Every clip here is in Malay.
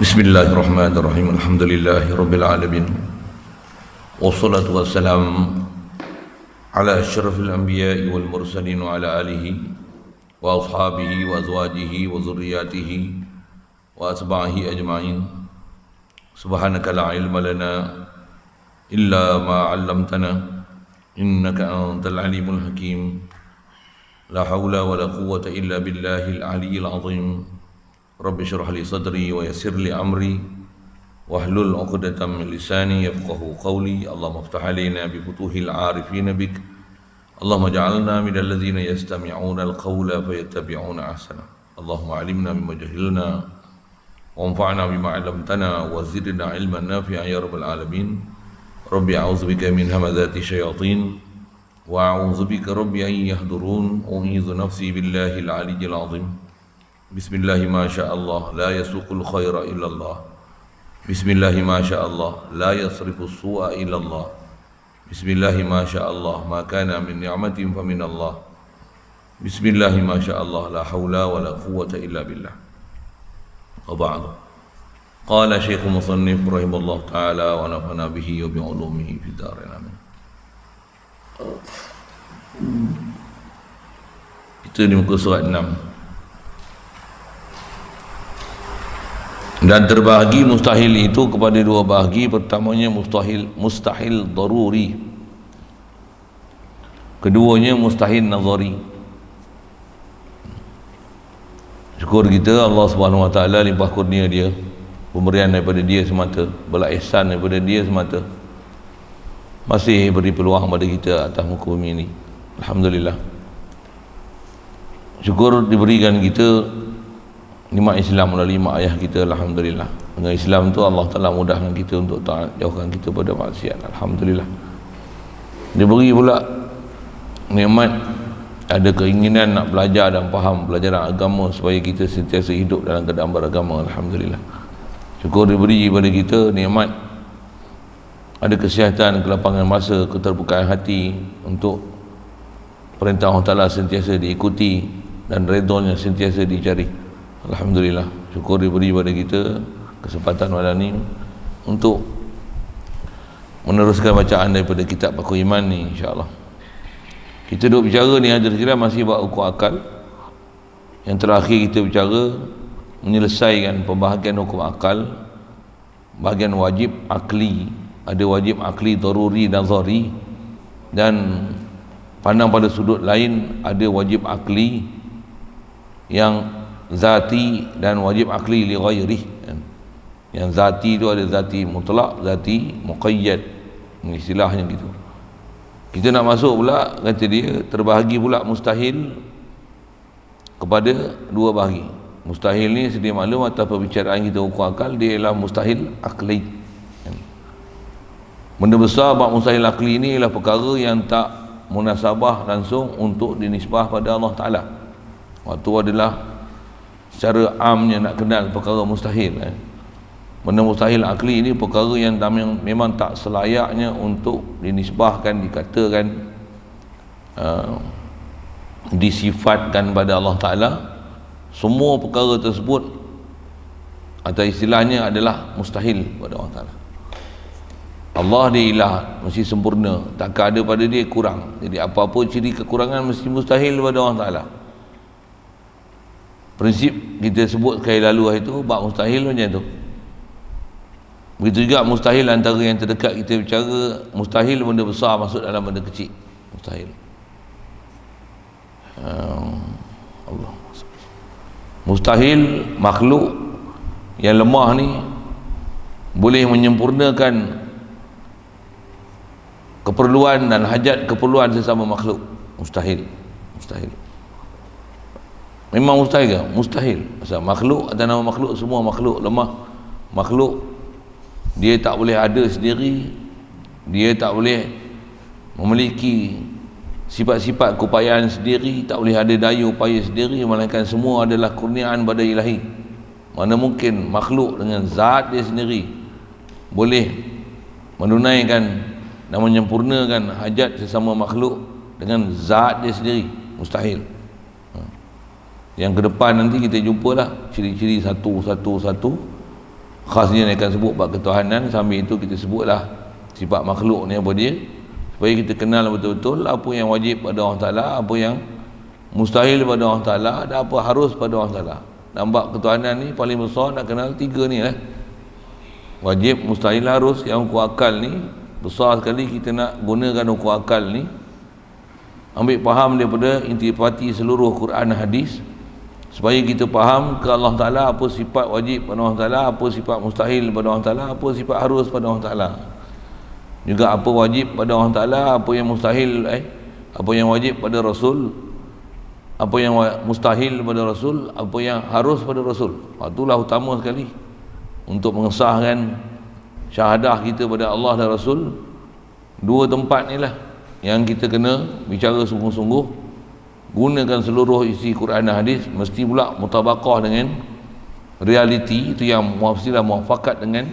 Bismillahirrahmanirrahim. Alhamdulillahi rabbil alamin. Wassalatu wassalam ala asyrafil anbiya'i wal mursalin wa ala alihi wa ashabihi wa azwajihi wa zurriyatihi wa asbahihi ajma'in. Subhanaka la ilma lana illa ma 'allamtana innaka antal alimul hakim. La hawla wa la quwwata illa billahil aliyyil azim. Rabbi syrah li sadri wa yassir li amri wahlul 'uqdatam min lisani yafqahu qawli. Allahumma iftah 'alaina bi futuhil 'arifin bik. Allahumma ja'alna minal ladzina yastami'una al-qawla fayattabi'una ahsana. Allahumma 'allimna mimma jahilna wanfa'na bima 'allamtana wa zidna 'ilman nafi'an ya rabbal alamin. Rabbi a'udzubika min hamazati syayatin wa a'udzubika rabbi an yahdurun. U'idzu nafsi billahil 'aliyyil 'azim. Bismillahi ma sya'allah la yasuqul khaira illallah. Bismillahi ma sya'allah la yasrifu su'a illallah. Bismillahi ma sya'allah ma kana min ni'matin fa minallah. Bismillahi ma sya'allah la hawla wa la quwwata illa billah. Wa ba'du. Qala Syekh Musannif rahimallahu ta'ala wa nafa'na bihi wa bi'ulumihi fid dharain amin. Itu di muka surat 6. Dan terbahagi mustahil itu kepada dua bahagi. Pertamanya mustahil daruri, keduanya mustahil nazari. Syukur kita Allah Subhanahu Wa Taala limpah kurnia dia, pemberian daripada dia semata, belas ihsan daripada dia semata, masih beri peluang pada kita atas muka bumi ini. Alhamdulillah. Syukur diberikan kita nikmat Islam melalui mak ayah kita. Alhamdulillah. Dengan Islam tu Allah Ta'ala mudahkan kita untuk taat, jauhkan kita pada maksiat. Alhamdulillah. Dia beri pula nikmat ada keinginan nak belajar dan faham pelajaran agama supaya kita sentiasa hidup dalam keadaan beragama. Alhamdulillah. Syukur diberi kepada kita nikmat ada kesihatan, kelapangan masa, keterbukaan hati untuk perintah Allah Ta'ala sentiasa diikuti dan redha-Nya sentiasa dicari. Alhamdulillah. Syukur diberi pada kita kesempatan malam ni untuk meneruskan bacaan daripada kitab Paku Iman ni, insya-Allah. Kita duk bicara ni hadir kira masih bab hukum akal. Yang terakhir kita bicara menyelesaikan pembahagian hukum akal, bahagian wajib akli. Ada wajib akli daruri dan nazari, dan pandang pada sudut lain ada wajib akli yang zati dan wajib akli li ghairi. Yang zati itu ada zati mutlak, zati muqayyad, istilahnya gitu. Kita nak masuk pula, kata dia terbahagi pula mustahil kepada dua bahagi. Mustahil ni sedia maklum atas perbicaraan kita hukum akal, dia ialah mustahil akli. Benda besar bab mustahil akli ni ialah perkara yang tak munasabah langsung untuk dinisbah pada Allah Ta'ala. Waktu adalah secara amnya nak kenal perkara mustahil. Benda mustahil akli ini perkara yang memang tak selayaknya untuk dinisbahkan, dikatakan, disifatkan pada Allah Ta'ala. Semua perkara tersebut atau istilahnya adalah mustahil pada Allah Ta'ala. Allah dia ilah, mesti sempurna, takkan ada pada dia kurang. Jadi apa-apa ciri kekurangan mesti mustahil pada Allah Ta'ala. Prinsip kita sebut sekali lalu itu bab mustahil macam tu. Begitu juga mustahil antara yang terdekat kita bicara, mustahil benda besar masuk dalam benda kecil. Mustahil. Allah. Mustahil makhluk yang lemah ni boleh menyempurnakan keperluan dan hajat keperluan sesama makhluk. Mustahil. Mustahil. Memang mustahil ke? Mustahil. Pasal makhluk atas nama makhluk, semua makhluk lemah. Makhluk dia tak boleh ada sendiri, dia tak boleh memiliki sifat-sifat keupayaan sendiri, tak boleh ada daya upaya sendiri, melainkan semua adalah kurniaan pada ilahi. Mana mungkin makhluk dengan zat dia sendiri boleh menunaikan dan menyempurnakan hajat sesama makhluk dengan zat dia sendiri? Mustahil. Yang ke depan nanti kita jumpalah ciri-ciri satu khasnya dia akan sebut bab ketuhanan, sambil itu kita sebutlah sifat makhluk ni apa dia, supaya kita kenal betul-betul apa yang wajib pada Allah Ta'ala, apa yang mustahil pada Allah Ta'ala, dan apa harus pada Allah Ta'ala. Dan bab ketuhanan ni paling besar nak kenal tiga ni lah, wajib, mustahil, harus. Yang hukum akal ni besar sekali, kita nak gunakan hukum akal ni, ambil faham daripada intipati seluruh Quran hadis, supaya kita faham ke Allah Ta'ala apa sifat wajib pada Allah Ta'ala, apa sifat mustahil pada Allah Ta'ala, apa sifat harus pada Allah Ta'ala, juga apa wajib pada Allah Ta'ala, apa yang mustahil, apa yang wajib pada Rasul, apa yang mustahil pada Rasul, apa yang harus pada Rasul. Itulah utama sekali untuk mengesahkan syahadah kita pada Allah dan Rasul. Dua tempat ni lah yang kita kena bicara sungguh-sungguh, gunakan seluruh isi Quran dan hadis, mesti pula mutabaqah dengan realiti, itu yang mestilah muafakat dengan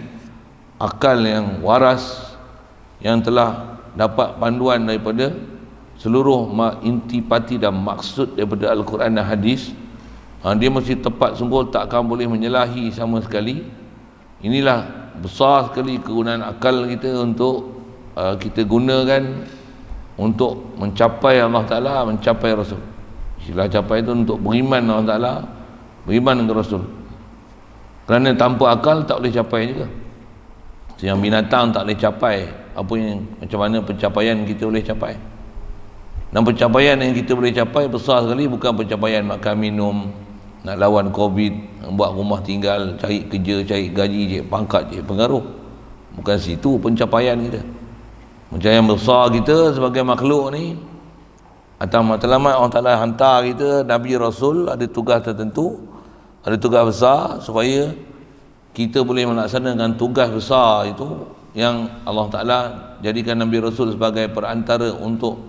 akal yang waras, yang telah dapat panduan daripada seluruh intipati dan maksud daripada Al-Quran dan hadis. Dia mesti tepat sungguh, takkan boleh menyalahi sama sekali. Inilah besar sekali kegunaan akal kita untuk kita gunakan untuk mencapai Allah Ta'ala, mencapai Rasul. Istilah capai itu untuk beriman Allah Ta'ala, beriman dengan Rasul. Kerana tanpa akal tak boleh capai juga. Yang binatang tak boleh capai apa yang, macam mana pencapaian kita boleh capai. Dan pencapaian yang kita boleh capai besar sekali, bukan pencapaian makan minum, nak lawan Covid, buat rumah tinggal, cari kerja, cari gaji, cari pangkat, cari pengaruh. Bukan situ pencapaian kita. Pencapaian besar kita sebagai makhluk ni, atas matlamat Allah Ta'ala hantar kita Nabi Rasul, ada tugas tertentu, ada tugas besar, supaya kita boleh melaksanakan tugas besar itu, yang Allah Ta'ala jadikan Nabi Rasul sebagai perantara untuk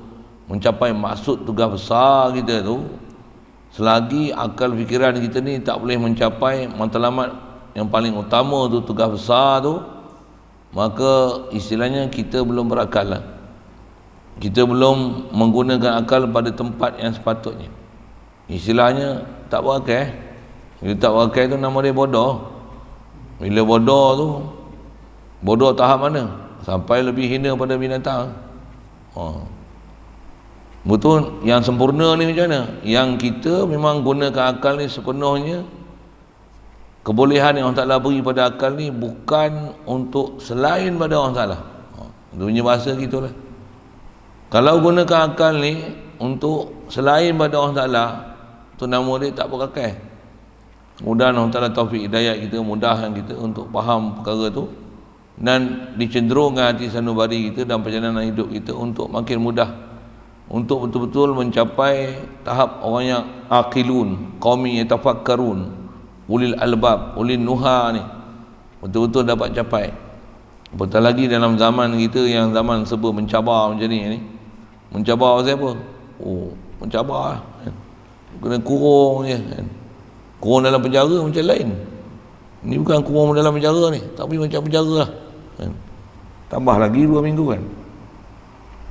mencapai maksud tugas besar kita tu. Selagi akal fikiran kita ni tak boleh mencapai matlamat yang paling utama tu, tugas besar tu, maka istilahnya kita belum berakal lah. Kita belum menggunakan akal pada tempat yang sepatutnya. Istilahnya tak berakal. Bila tak berakal tu nama dia bodoh. Bila bodoh tu, bodoh tahap mana? Sampai lebih hina pada binatang. Betul, yang sempurna ni macam mana? Yang kita memang gunakan akal ni sepenuhnya. Kebolehan yang Allah Ta'ala beri pada akal ni bukan untuk selain pada Allah Ta'ala. Dunia bahasa gitulah. Kalau gunakan akal ni untuk selain pada Allah Ta'ala, tu nama dia tak berakal. Mudah Allah Ta'ala taufik hidayat kita, mudahkan kita untuk faham perkara tu, dan dicenderungkan hati sanubari kita dan perjalanan hidup kita untuk makin mudah, untuk betul-betul mencapai tahap orang yang aqilun, qaumi yatafakkarun, ulil albab, ulil nuha ni, betul-betul dapat capai. Apatah lagi dalam zaman kita yang zaman serba mencabar macam ni. Mencabar siapa? Mencabar lah. Kena kurung je. Kurung dalam penjara macam lain. Ni bukan kurung dalam penjara ni, tapi macam penjara lah. Tambah lagi 2 minggu kan.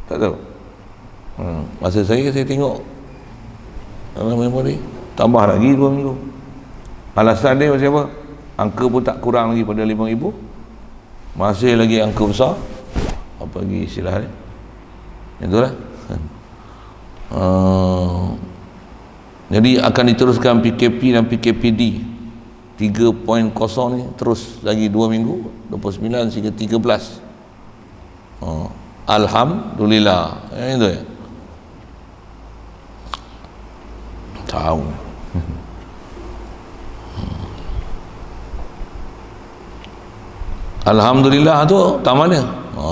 Tak tahu. Masa saya tengok dalam memori, tambah lagi 2 minggu. Alasan dia macam apa? Angka pun tak kurang lagi pada 5,000. Masih lagi angka besar. Apa lagi istilah dia? Itulah. Jadi akan diteruskan PKP dan PKPD 3.0 ni terus lagi 2 minggu, 29 hingga 13. Alhamdulillah. Itu ya. Tahu. Alhamdulillah tu tak mana?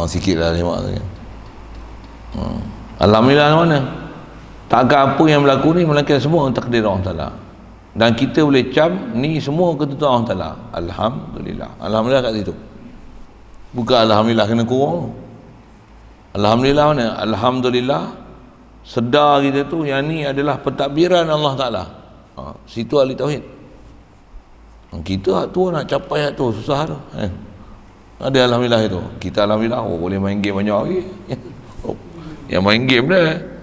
Sikit lah tengok tu. Alhamdulillah mana? Takkan apa yang berlaku ni, melainkan semua takdir Allah Ta'ala. Dan kita boleh cam ni semua ketentuan Allah Ta'ala. Alhamdulillah. Alhamdulillah kat situ. Bukan Alhamdulillah kena kurung. Alhamdulillah mana? Alhamdulillah sedar kita tu yang ni adalah pentadbiran Allah Ta'ala. Situ ahli tauhid. Kita tu nak capai tu susah tu. Ada Alhamdulillah itu. Kita Alhamdulillah boleh main game banyak lagi. Yang main game dah.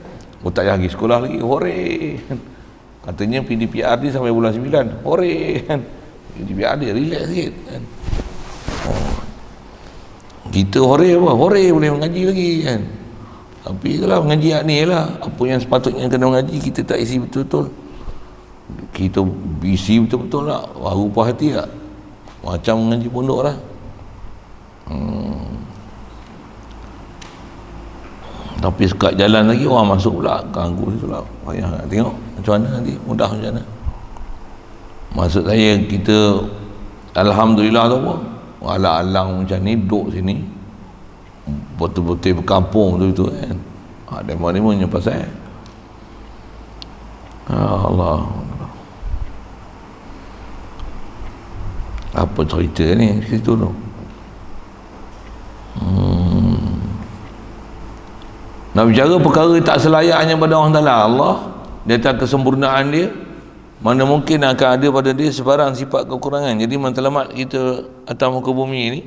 Tak payah pergi sekolah lagi. Hore. Katanya PDPRD sampai bulan 9. Hore. PDPRD relax sikit. Kita hore boleh mengaji lagi kan. Tapi kalau mengaji ni lah, apa yang sepatutnya kena mengaji kita tak isi betul-betul. Kita isi betul-betul lah, baru puas hati tak? Macam mengaji pondok lah. Tapi sekat jalan lagi orang masuk pula, ganggu situ lah. Payah nak tengok macam mana nanti, mudah macam mana. Maksud saya, kita alhamdulillah tu apa, alang-alang macam ni duduk sini betul-betul berkampung betul-betul kan. Demo-demonya pasal Allah, apa cerita ni situ tu. Nak bicara perkara tak selayaknya pada orang Ta'ala, Allah di atas kesempurnaan dia, mana mungkin akan ada pada dia sebarang sifat kekurangan. Jadi matlamat kita atas muka bumi ni,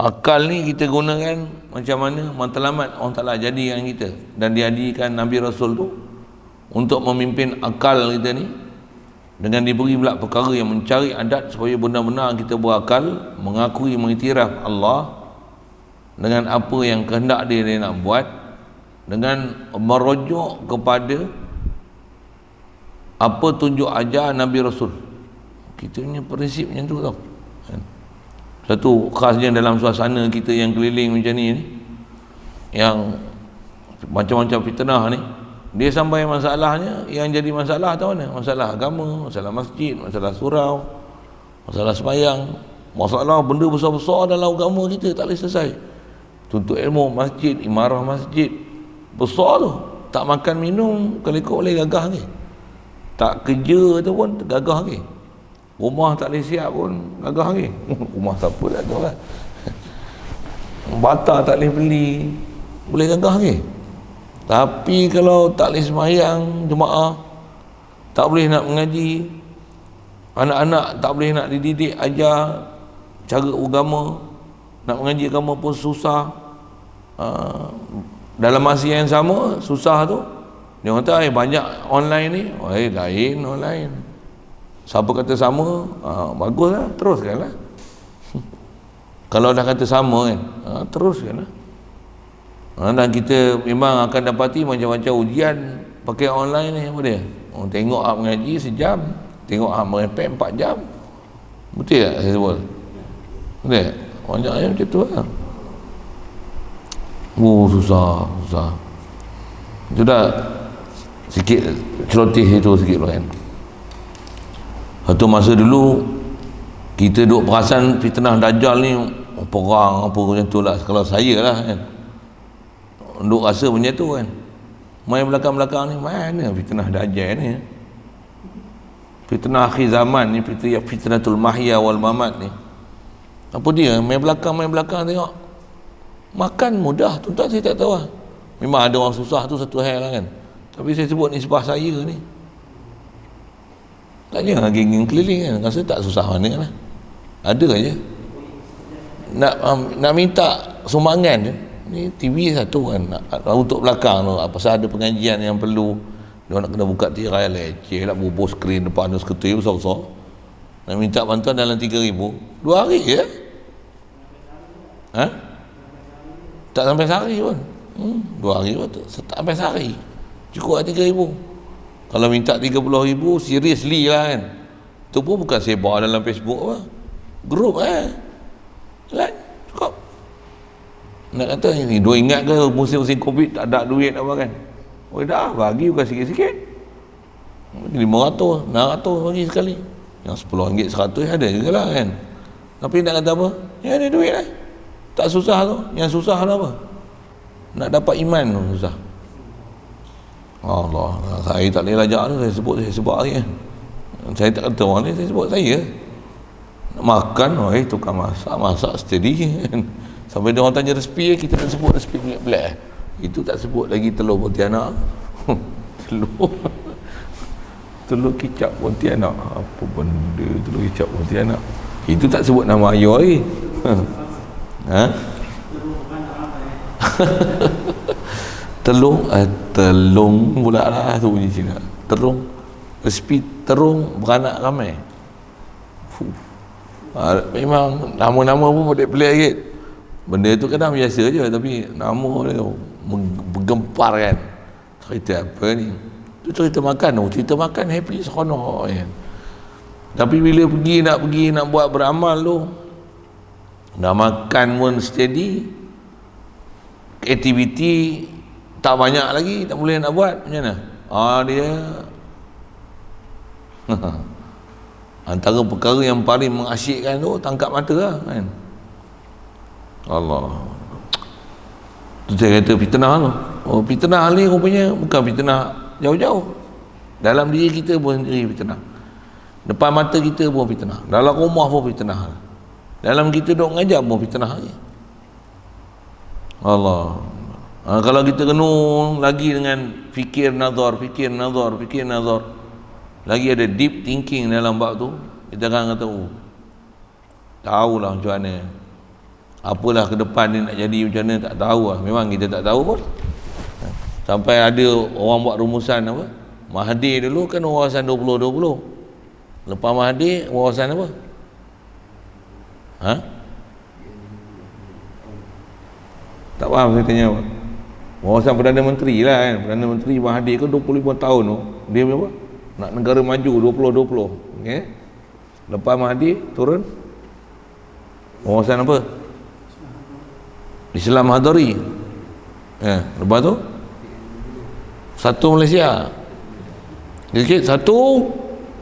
akal ni kita gunakan macam mana matlamat orang Ta'ala jadikan kita, dan diadikan Nabi Rasul tu untuk memimpin akal kita ni, dengan diberi pula perkara yang mencari adat supaya benar-benar kita berakal, mengakui, mengiktiraf Allah dengan apa yang kehendak dia nak buat, dengan merujuk kepada apa tunjuk ajar Nabi Rasul. Kita punya prinsip macam tu tau. Satu khasnya dalam suasana kita yang keliling macam ni, yang macam-macam fitnah ni, dia sampai masalahnya yang jadi masalah tahu mana? Masalah agama, masalah masjid, masalah surau, masalah sembahyang, masalah benda besar-besar dalam agama kita tak boleh selesai. Tuntut ilmu masjid, imarah masjid besar tu, tak makan minum kalau ikut boleh gagah ke, tak kerja tu pun gagah ke, rumah tak boleh siap pun gagah ke. Rumah siapa tak tahu kan, bata tak boleh beli, boleh gagah ke. Tapi kalau tak boleh sembahyang jemaah, tak boleh nak mengaji, anak-anak tak boleh nak dididik ajar cara agama, nak mengaji agama pun susah. Dalam masa yang sama susah tu, dia kata banyak online ni, lain online. Siapa kata sama, baguslah, teruskanlah. Kalau dah kata sama kan, teruskanlah. Dan kita memang akan dapati macam-macam ujian pakai online ni. Apa dia? Tengok hak mengaji sejam, tengok hak merepek 4 jam. Betul tak saya sebut? Betul? Banyaknya macam tu lah. Susah. Sudah sikit celoteh itu sikit lah kan. Satu masa dulu kita duk perasan fitnah Dajjal ni, perang apa macam tu lah. Kalau saya lah kan, duk rasa macam tu kan. Main belakang-belakang ni, mana fitnah Dajjal ni? Fitnah akhir zaman ni, fitnatul mahya wal mamat ni. Apa dia? Main belakang tengok. Makan mudah, tuan-tuan saya tak tahu lah. Memang ada orang susah tu satu hal lah kan. Tapi saya sebut nisbah saya ni, tak jangan geng-geng keliling kan, rasa tak susah mana lah. Ada aja. Nak minta sumbangan je. Ni TV satu kan, untuk belakang tu, pasal ada pengajian yang perlu, dia nak kena buka tirai leceh lah, bubuh skrin depan tu seketih besar-besar. Nak minta bantuan dalam 3,000 2 hari je. Tak sampai sehari pun. 2 hari pun tak sampai sehari, cukup lah 3,000. Kalau minta 30,000 seriously lah kan, tu pun bukan sebar dalam Facebook apa, grup Jalan, cukup. Nak kata ni, dua ingat ke musim-musim Covid tak ada duit apa kan? Dah bagi bukan sikit-sikit, 500, 600 bagi sekali. Yang RM10, RM100 ada juga lah kan. Tapi nak kata apa? Ya ada duit lah. Tak susah tu. Yang susah lah apa? Nak dapat iman tu susah. Allah, saya tak boleh lajak tu, saya sebut hari kan. Saya tak kata orang ni, saya sebut saya. Nak makan, tukang masak steady kan. Sampai dia orang tanya resipi, kita tak sebut resipi pelik-pelik. Itu tak sebut lagi telur pontianak. Telur kicap pontianak. Apa benda telur kicap pontianak? Itu tak sebut nama ayah lagi. Telung pula lah tu bunyi Cina. Terung, resipi terung beranak ramai. Memang nama-nama pun pelik-pelik sikit. Benda tu kadang biasa je, tapi nama dia bergempar kan. Cerita apa ni? Tu cerita makan tu, cerita makan happy seronok kan. Tapi bila pergi nak buat beramal tu, nak makan pun steady, aktiviti tak banyak lagi, tak boleh nak buat, macam mana? Dia antara perkara yang paling mengasyikkan tu tangkap mata lah kan. Allah, tu saya kata fitnah tu. Fitnah ni rupanya bukan fitnah jauh-jauh, dalam diri kita pun sendiri fitnah, depan mata kita pun fitnah, dalam rumah pun fitnah, dalam kita duk mengajar pun fitnah lagi. Allah. Kalau kita renung lagi dengan fikir nazar, lagi ada deep thinking dalam bab tu, kita akan kata tahulah macam mana, apalah ke depan ni nak jadi macam mana, tak tahu lah. Memang kita tak tahu pun. Sampai ada orang buat rumusan apa, Mahathir dulu kan wawasan 20-20, lepas Mahathir wawasan apa? Tak faham saya tanya apa? Wawasan Perdana Menteri lah kan. Perdana Menteri Mahathir kan 25 tahun tu dia apa? Nak negara maju 20-20, okay? Lepas Mahathir turun wawasan apa? Islam Hadari. Lepas tu satu Malaysia. Sikit satu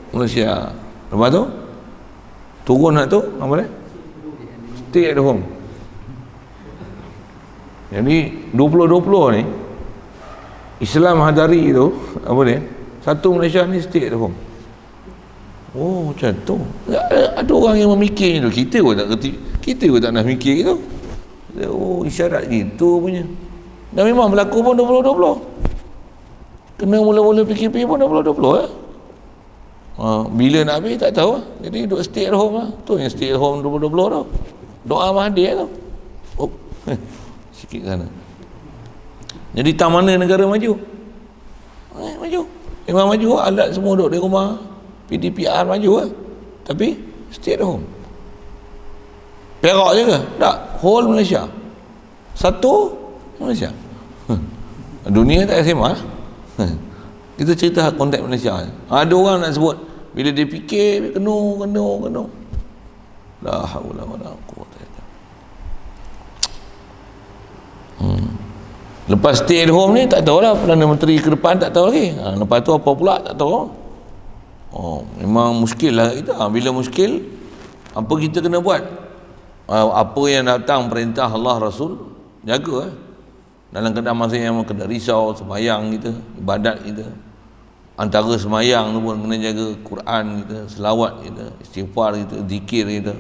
Malaysia. Lepas tu turun nak tu apa dia? Stay at home. Jadi 2020 ni Islam Hadari tu apa dia? Satu Malaysia ni stay at home. Macam tu. Ada orang yang memikir tu. Kita pun tak kerti, kita pun tak nak mikir gitu. Isyarat gitu punya. Dan memang berlaku pun 2020. Kena mula-mula fikir-fikir pun 2020 bila nak habis tak tahu. Jadi duk stay at home lah. Tu yang stay at home 2020 tu. Doa Mahathir tu. Sikit sana. Jadi tak mana negara maju? Maju. Memang maju lah. Alat semua duduk di rumah. PDPR maju lah. Tapi stay at home. Perak je ke? Tak. Whole Malaysia. Satu Malaysia. Dunia tak SMA lah. Kita cerita konteks Malaysia. Ada orang nak sebut bila dia fikir kena. La haula wala quwwata illa billah. Lepas stay at home ni tak tahulah Perdana Menteri ke depan, tak tahu lagi. Lepas tu apa pula tak tahu. Memang muskil lah kita. Bila muskil, apa kita kena buat? Apa yang datang perintah Allah Rasul, jaga dalam keadaan masa yang kena risau, sembahyang kita, ibadat kita. Antara sembahyang tu pun kena jaga Quran kita, selawat kita, istighfar kita, zikir kita.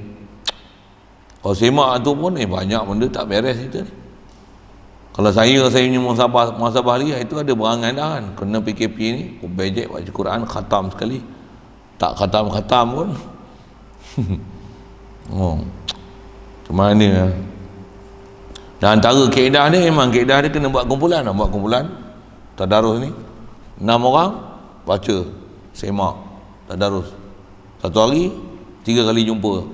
Kalau semak tu pun banyak benda tak beres kita ni. Kalau saya punya muhasabah hari itu ada berangan dah kan. Kena PKP ni, bejek baca Quran khatam sekali. Tak khatam pun. Macam mana? Dan antara kaedah ni memang kaedah dia kena buat kumpulan. Buat kumpulan tadarus ni 6 orang baca, semak, tadarus. Satu hari 3 kali jumpa.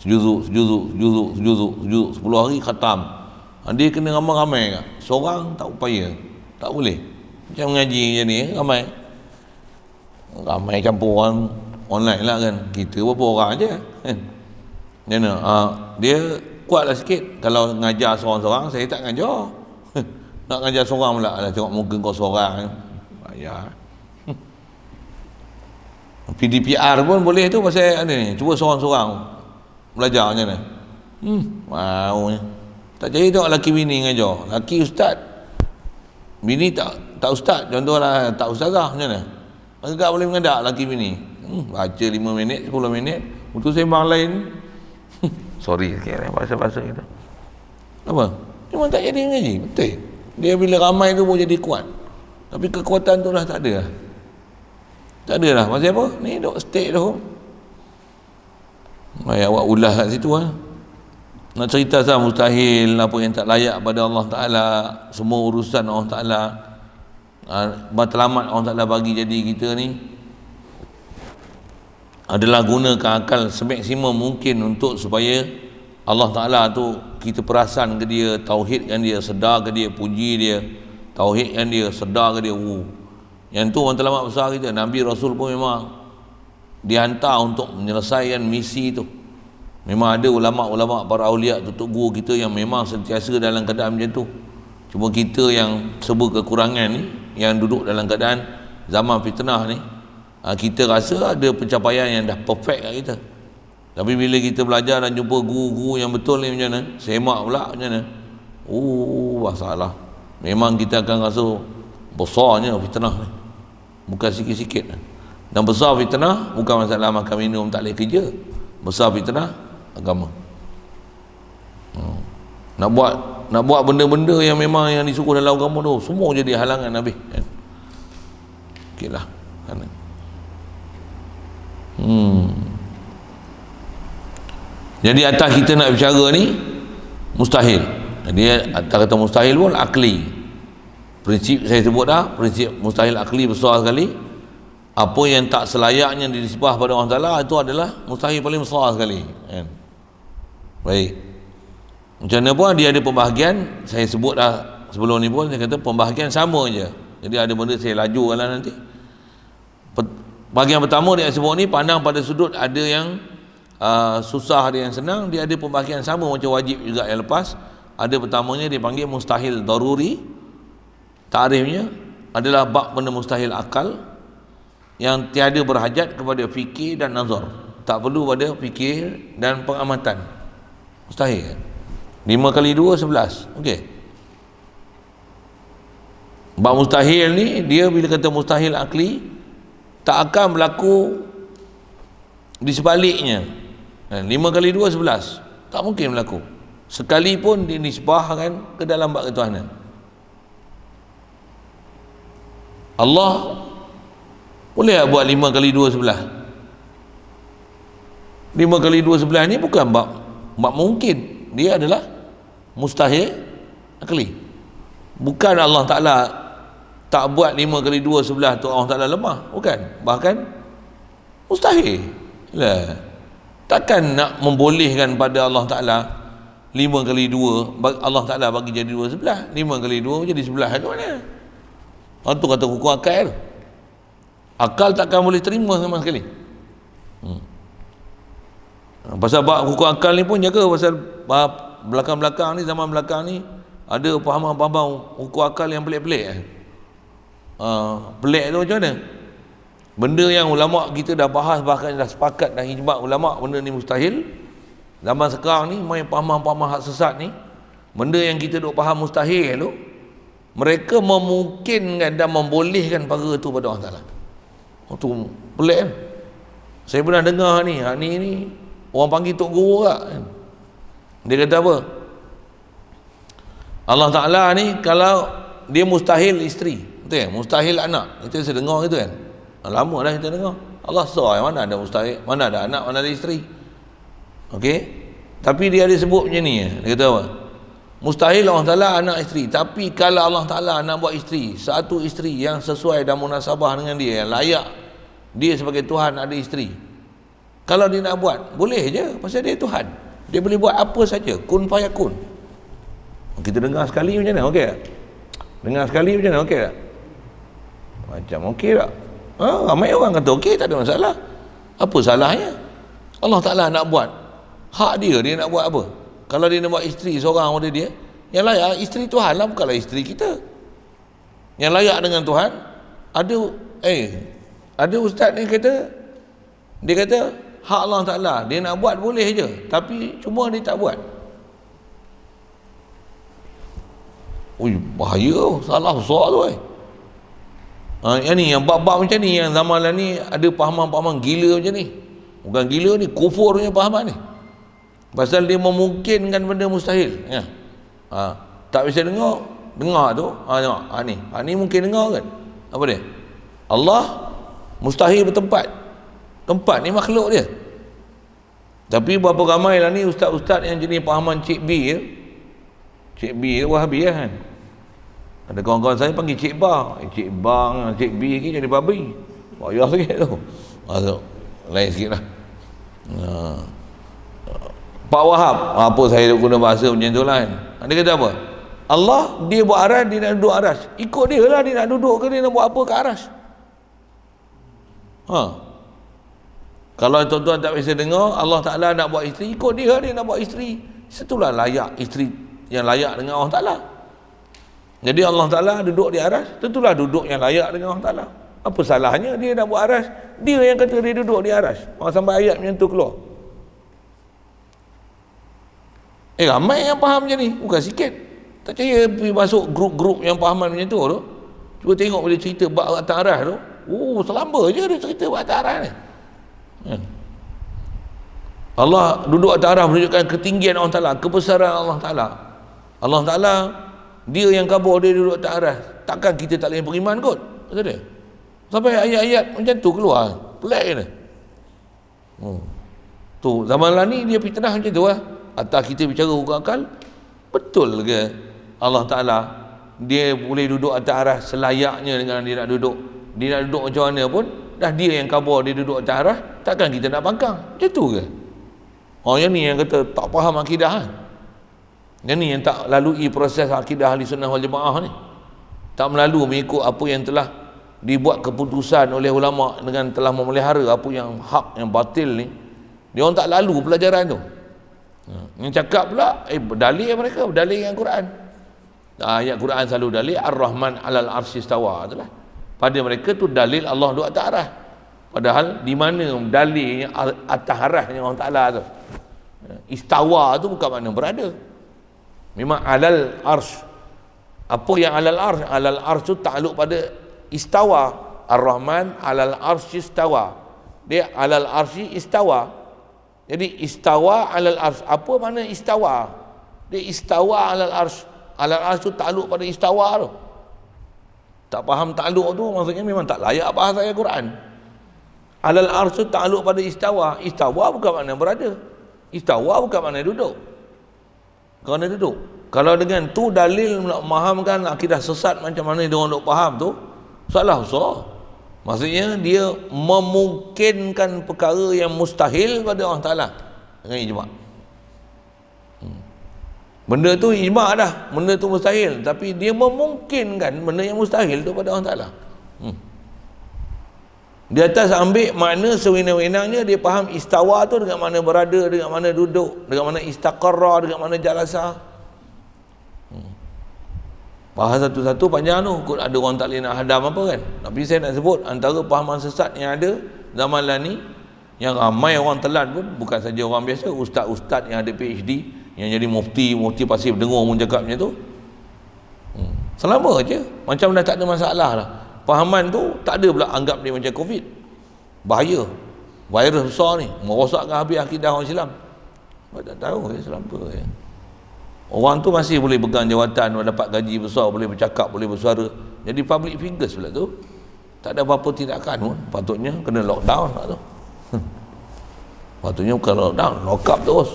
Sejuzuk 10 hari khatam. Dia kena ramai-ramai kan. Seorang tak upaya, tak boleh. Macam mengaji je ni, ramai campur orang online lah kan. Kita berapa orang je kan. Macam mana? Dia kuatlah sikit. Kalau ngajar seorang-seorang, saya tak ngajar. Nak ngajar seorang pula lah, tengok muka kau seorang, payah. PDPR pun boleh tu pasal ni. Cuba seorang-seorang belajar macam mana. Wow. Tak jadi tengok laki bini ngajar. Laki ustaz, bini tak ustaz. Contohlah tak ustazah, macam mana? Agak boleh mengadak laki bini. Baca 5 minit, 10 minit, untuk sembang lain. Sorry sikit bahasa-bahasa kita. Apa? Memang tak jadi ngaji. Betul. Dia bila ramai tu boleh jadi kuat. Tapi kekuatan tu dah tak ada. Tak ada lah. Pasal apa? Ni duk stay at home. Awak ulah kat situ lah. Nak cerita sah mustahil, apa yang tak layak pada Allah Ta'ala, semua urusan Allah Ta'ala, matlamat Allah Ta'ala bagi jadi kita ni adalah gunakan akal semaksimum mungkin untuk supaya Allah Ta'ala tu kita perasan ke dia, tauhidkan dia, sedar ke dia, puji dia, tauhidkan dia, sedar ke dia. Yang tu orang terlamat besar kita. Nabi Rasul pun memang dihantar untuk menyelesaikan misi tu. Memang ada ulama-ulama, para awliya, tutup guru kita yang memang sentiasa dalam keadaan macam tu. Cuma kita yang serba kekurangan ni, yang duduk dalam keadaan zaman fitnah ni, kita rasa ada pencapaian yang dah perfect kat kita. Tapi bila kita belajar dan jumpa guru-guru yang betul ni macam mana, semak pula macam mana, masalah. Memang kita akan rasa besarnya fitnah ni, bukan sikit-sikit. Dan besar fitnah bukan masalah makan minum tak boleh kerja, besar fitnah agama. Nak buat benda-benda yang memang yang disuruh dalam agama tu, semua jadi halangan Nabi, kan? Okeylah. Jadi atas kita nak bicara ni mustahil. Jadi atas kata mustahil pun akli. Prinsip saya sebut dah, prinsip mustahil akli besar sekali. Apa yang tak selayaknya dinisbah pada Allah Ta'ala, itu adalah mustahil paling besar sekali, kan? Baik. Macam mana pun dia ada pembahagian, saya sebut dah sebelum ni pun, saya kata pembahagian sama je. Jadi ada benda saya laju lah nanti. Bahagian pertama dia sebut ni, pandang pada sudut ada yang susah, ada yang senang. Dia ada pembahagian sama macam wajib juga yang lepas. Ada pertamanya dia panggil mustahil daruri. Ta'rifnya adalah bab benda mustahil akal yang tiada berhajat kepada fikir dan nazar, tak perlu pada fikir dan pengamatan. Mustahil. 5 kali 2 11. Okey. Bab mustahil ni, dia bila kata mustahil akli, tak akan berlaku di sebaliknya. 5 kali 2 11. Tak mungkin berlaku. Sekalipun dinisbahkan ke dalam bab ketuhanan. Allah boleh tak buat 5 kali 2 11? 5 kali 2 11 ni bukan bab mungkin. Dia adalah mustahil akli. Bukan Allah Ta'ala tak buat 5 kali 2 11 tu Allah Ta'ala lemah. Bukan. Bahkan mustahil lah. Takkan nak membolehkan pada Allah Ta'ala 5 kali 2 Allah Ta'ala bagi jadi 2 sebelah. 5 kali 2 jadi sebelah tu mana? Itu kata hukum akal. Akal takkan boleh terima sama sekali. Pasal bab hukum akal ni pun jaga, pasal belakang-belakang ni, zaman belakang ni ada pahaman-pahaman hukum akal yang pelik-pelik. Pelik tu macam mana? Benda yang ulama kita dah bahas, bahkan dah sepakat, dah ijma' ulama benda ni mustahil. Zaman sekarang ni main pahaman-pahaman hak sesat ni, benda yang kita duk faham mustahil tu, mereka memungkinkan dan membolehkan perkara tu pada Allah Ta'ala. Tu pelik kan? Saya pernah dengar ni, ni orang panggil Tok Guru kan? Dia kata apa? Allah Ta'ala ni kalau dia mustahil isteri, betul kan? Mustahil anak. Kita saya dengar gitu kan? Lama dah kita dengar. Allah SWT mana ada mustahil, mana ada anak, mana ada isteri. Okey? Tapi dia ada sebut macam ni. Dia kata apa? Mustahil Allah Ta'ala anak isteri. Tapi kalau Allah Ta'ala nak buat isteri, satu isteri yang sesuai dan munasabah dengan dia, yang layak dia sebagai Tuhan ada isteri, kalau dia nak buat, boleh je. Pasal dia Tuhan, dia boleh buat apa saja. Kun fayakun. Kita dengar sekali macam mana? Okey tak? Dengar sekali macam mana? Okey tak? Macam okey tak? Ramai orang kata okey, tak ada masalah. Apa salahnya? Allah Ta'ala nak buat, hak dia nak buat apa. Kalau dia nak buat isteri seorang pada dia, yang layak isteri Tuhan lah, bukanlah isteri kita. Yang layak dengan Tuhan. Ada ustaz ni kata, dia kata hak Allah Ta'ala, dia nak buat boleh je, tapi cuma dia tak buat. Bahaya, salah besar tu. Yang ni, yang bab-bab macam ni, yang zaman lah ni ada pahaman-pahaman gila macam ni. Bukan gila ni, kufur punya pahaman ni. Pasal dia memungkinkan benda mustahil, ya. Tak bisa dengar tu. Tengok. Ni mungkin dengar kan? Apa dia? Allah mustahil bertempat. Tempat ni makhluk dia. Tapi berapa ramai lah ni ustaz-ustaz yang jenis pahaman Cik B ya? Cik B tu Wahabi kan? Ada kawan-kawan saya panggil Cik Bar. Cik Bar, Cik B ni jadi babi. Payah sikit tu. Lain sikit lah. Pak Wahab, apa saya guna bahasa macam tu lah kan. Dia kata apa? Allah, dia buat aras, dia nak duduk aras. Ikut dia lah, dia nak duduk ke dia nak buat apa ke aras. Kalau tuan-tuan tak biasa dengar, Allah Ta'ala nak buat isteri, ikut dia nak buat isteri. Situlah layak isteri yang layak dengan Allah Ta'ala. Jadi Allah Ta'ala duduk di aras, tentulah duduk yang layak dengan Allah Ta'ala. Apa salahnya dia nak buat aras? Dia yang kata dia duduk di aras. Sampai ayat macam tu keluar. Ramai yang faham macam ni, bukan sikit. Tak percaya pergi masuk grup-grup yang fahaman macam tu. Cuba tengok bila cerita bab atas aras tu. Selamba je dia cerita bab atas aras ni. Allah duduk atas aras menunjukkan ketinggian Allah Ta'ala, kebesaran Allah Ta'ala. Allah Ta'ala, dia yang kabur, dia duduk atas aras. Takkan kita tak boleh beriman kot? Kata dia. Sampai ayat-ayat macam tu keluar. Pelik je. Tu zaman lah ni dia fitnah macam tu lah. Atas kita bicara hukum akal, betul ke Allah Ta'ala dia boleh duduk atas aras selayaknya dengan dia nak duduk? Dia nak duduk macam mana pun, dah dia yang kabur, dia duduk atas aras, takkan kita nak bangkang? Macam tu ke? Yang ni yang kata tak faham akidah. Yang ni yang tak lalui proses akidah Ahli Sunnah wal Jamaah ni. Tak melalui mengikut apa yang telah dibuat keputusan oleh ulama dengan telah memelihara apa yang hak, yang batil ni. Dia orang tak lalu pelajaran tu. Yang cakap pula dalil mereka berdalil dengan Quran. Ayat Quran selalu dalil Ar-Rahman 'alal 'arsy istawa, itulah. Pada mereka tu dalil Allah duduk atas aras. Padahal di mana dalilnya atas arasnya Allah Taala tu? Istawa tu bukan makna berada. Memang 'alal 'arsy. Apa yang 'alal 'arsy? 'Alal 'arsy tu takluk pada istawa. Ar-Rahman 'alal 'arsy istawa. Dia 'alal 'arsy istawa. Jadi istawa 'alal 'arsy. Apa makna istawa? Dia istawa 'alal 'arsy. 'Alal 'arsy tu takluk pada istawa tu. Tak faham takluk tu maksudnya memang tak layak bahasa ayat Quran. 'Alal 'arsy tu takluk pada istawa. Istawa bukan makna berada. Istawa bukan makna duduk. Kerana duduk. Kalau dengan tu dalil nak memahamkan akidah sesat macam mana dia orang nak faham tu, salah besar. Maksudnya dia memungkinkan perkara yang mustahil pada Allah Ta'ala dengan ijma'. Benda tu ijma' dah, benda tu mustahil, tapi dia memungkinkan benda yang mustahil tu pada Allah Ta'ala. Di atas ambil makna sewenang-wenangnya, dia faham istawa tu dengan mana berada, dengan mana duduk, dengan mana istaqarra, dengan mana jalasa. Bahas satu-satu panjang tu, kot ada orang tak boleh nak hadam apa kan. Tapi saya nak sebut antara pahaman sesat yang ada zaman lah ni, yang ramai orang telan pun, bukan saja orang biasa, ustaz-ustaz yang ada PhD, yang jadi mufti pasir dengar orang cakap macam tu. Selama je macam dah tak ada masalah lah. Pahaman tu tak ada pula anggap dia macam COVID. Bahaya, virus besar ni merosakkan habis akidah orang Islam. Tak tahu Islam apa ya. Orang tu masih boleh pegang jawatan, dapat gaji besar, boleh bercakap, boleh bersuara, jadi public figures pula tu. Tak ada apa-apa tindakan pun. Patutnya kena lockdown tak tu. Patutnya bukan lockdown, lock up terus.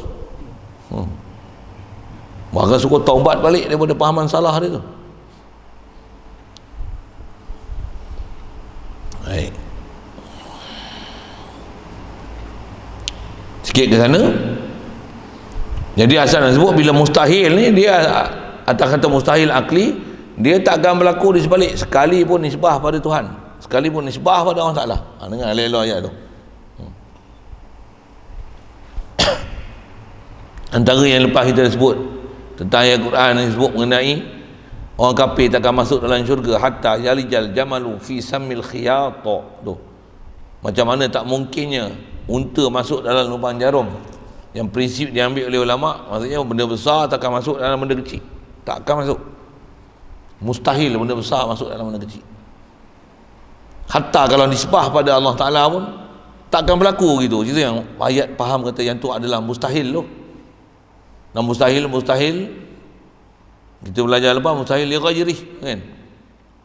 Maka suruh taubat balik daripada pahaman salah dia tu. Baik. Sikit ke sana. Jadi asal nak sebut bila mustahil ni, dia atas kata mustahil akli, dia tak akan berlaku di sebalik sekalipun nisbah pada Tuhan, sekalipun nisbah pada Allah Ta'ala. Dengar elok-elok ayat tu. Antara yang lepas kita sebut tentang ayat Quran yang sebut mengenai orang kafir takkan masuk dalam syurga hatta yalijal jamalu fi samil khiyat tu. Macam mana tak mungkinnya unta masuk dalam lubang jarum. Yang prinsip diambil oleh ulama, maksudnya benda besar takkan masuk dalam benda kecil. Tak akan masuk. Mustahil benda besar masuk dalam benda kecil. Hatta kalau nisbah pada Allah Ta'ala pun tak akan berlaku gitu. Itu yang ayat faham kata yang tu adalah mustahil tu. Dan mustahil kita belajar lepas mustahil li ghairih kan.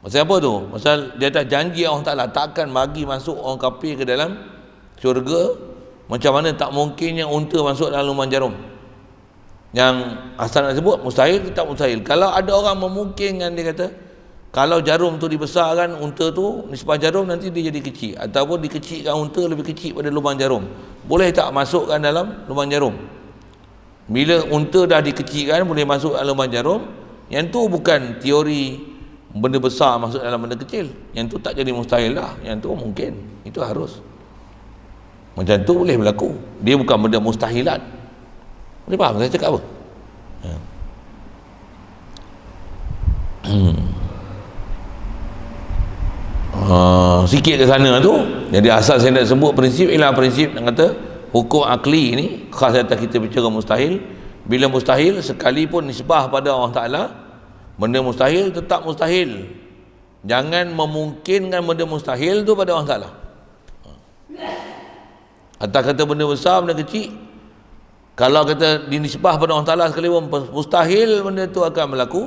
Pasal apa tu? Pasal di atas janji Allah Ta'ala takkan bagi masuk orang kafir ke dalam syurga. Macam mana tak mungkinnya unta masuk dalam lubang jarum. Yang asal nak sebut mustahil, tak mustahil. Kalau ada orang memungkinkan, dia kata kalau jarum tu dibesarkan, unta tu nisbah jarum nanti dia jadi kecil, ataupun dikecilkan unta lebih kecil pada lubang jarum, boleh tak masukkan dalam lubang jarum? Bila unta dah dikecilkan boleh masuk dalam lubang jarum, yang tu bukan teori benda besar masuk dalam benda kecil. Yang tu tak jadi mustahil lah, yang tu mungkin, itu harus. Macam tu boleh berlaku. Dia bukan benda mustahilat. Boleh faham saya cakap apa? Ya. Sikit ke sana tu. Jadi asal saya nak sebut prinsip ialah prinsip yang kata hukum akli ni khas atas kita bicara mustahil. Bila mustahil, sekalipun nisbah pada Allah Ta'ala, benda mustahil tetap mustahil. Jangan memungkinkan benda mustahil tu pada Allah Ta'ala. Atas kata benda besar, benda kecil, kalau kata dinisbah pada Allah Ta'ala sekalipun mustahil, benda tu akan berlaku.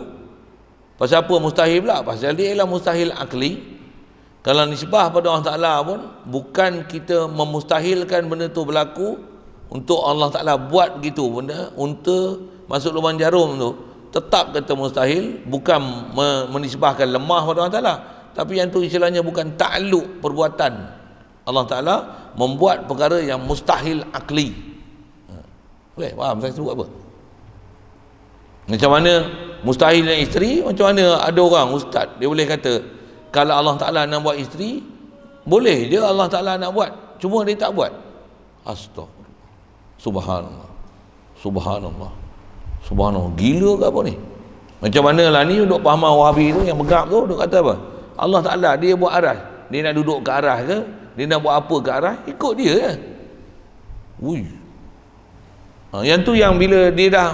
Pasal apa mustahil pula? Pasal dia ialah mustahil akli. Kalau nisbah pada Allah Ta'ala pun bukan kita memustahilkan benda tu berlaku untuk Allah Ta'ala buat gitu. Benda unta masuk lubang jarum tu tetap kata mustahil, bukan menisbahkan lemah pada Allah Ta'ala, tapi yang tu istilahnya bukan ta'alluq perbuatan. Allah Ta'ala membuat perkara yang mustahil akli. Boleh faham saya sebut apa? Macam mana mustahil yang isteri, macam mana ada orang ustaz dia boleh kata kalau Allah Ta'ala nak buat isteri, boleh je Allah Ta'ala nak buat, cuma dia tak buat. Astagfirullah, subhanallah, subhanallah, subhanallah. Gila ke apa ni? Macam mana lah ni duk pahamah Wahabi tu yang begap tu, duk kata apa? Allah Ta'ala dia buat aras, dia nak duduk ke aras ke, dia nak buat apa ke aras, ikut dia je. Yang tu yang bila dia dah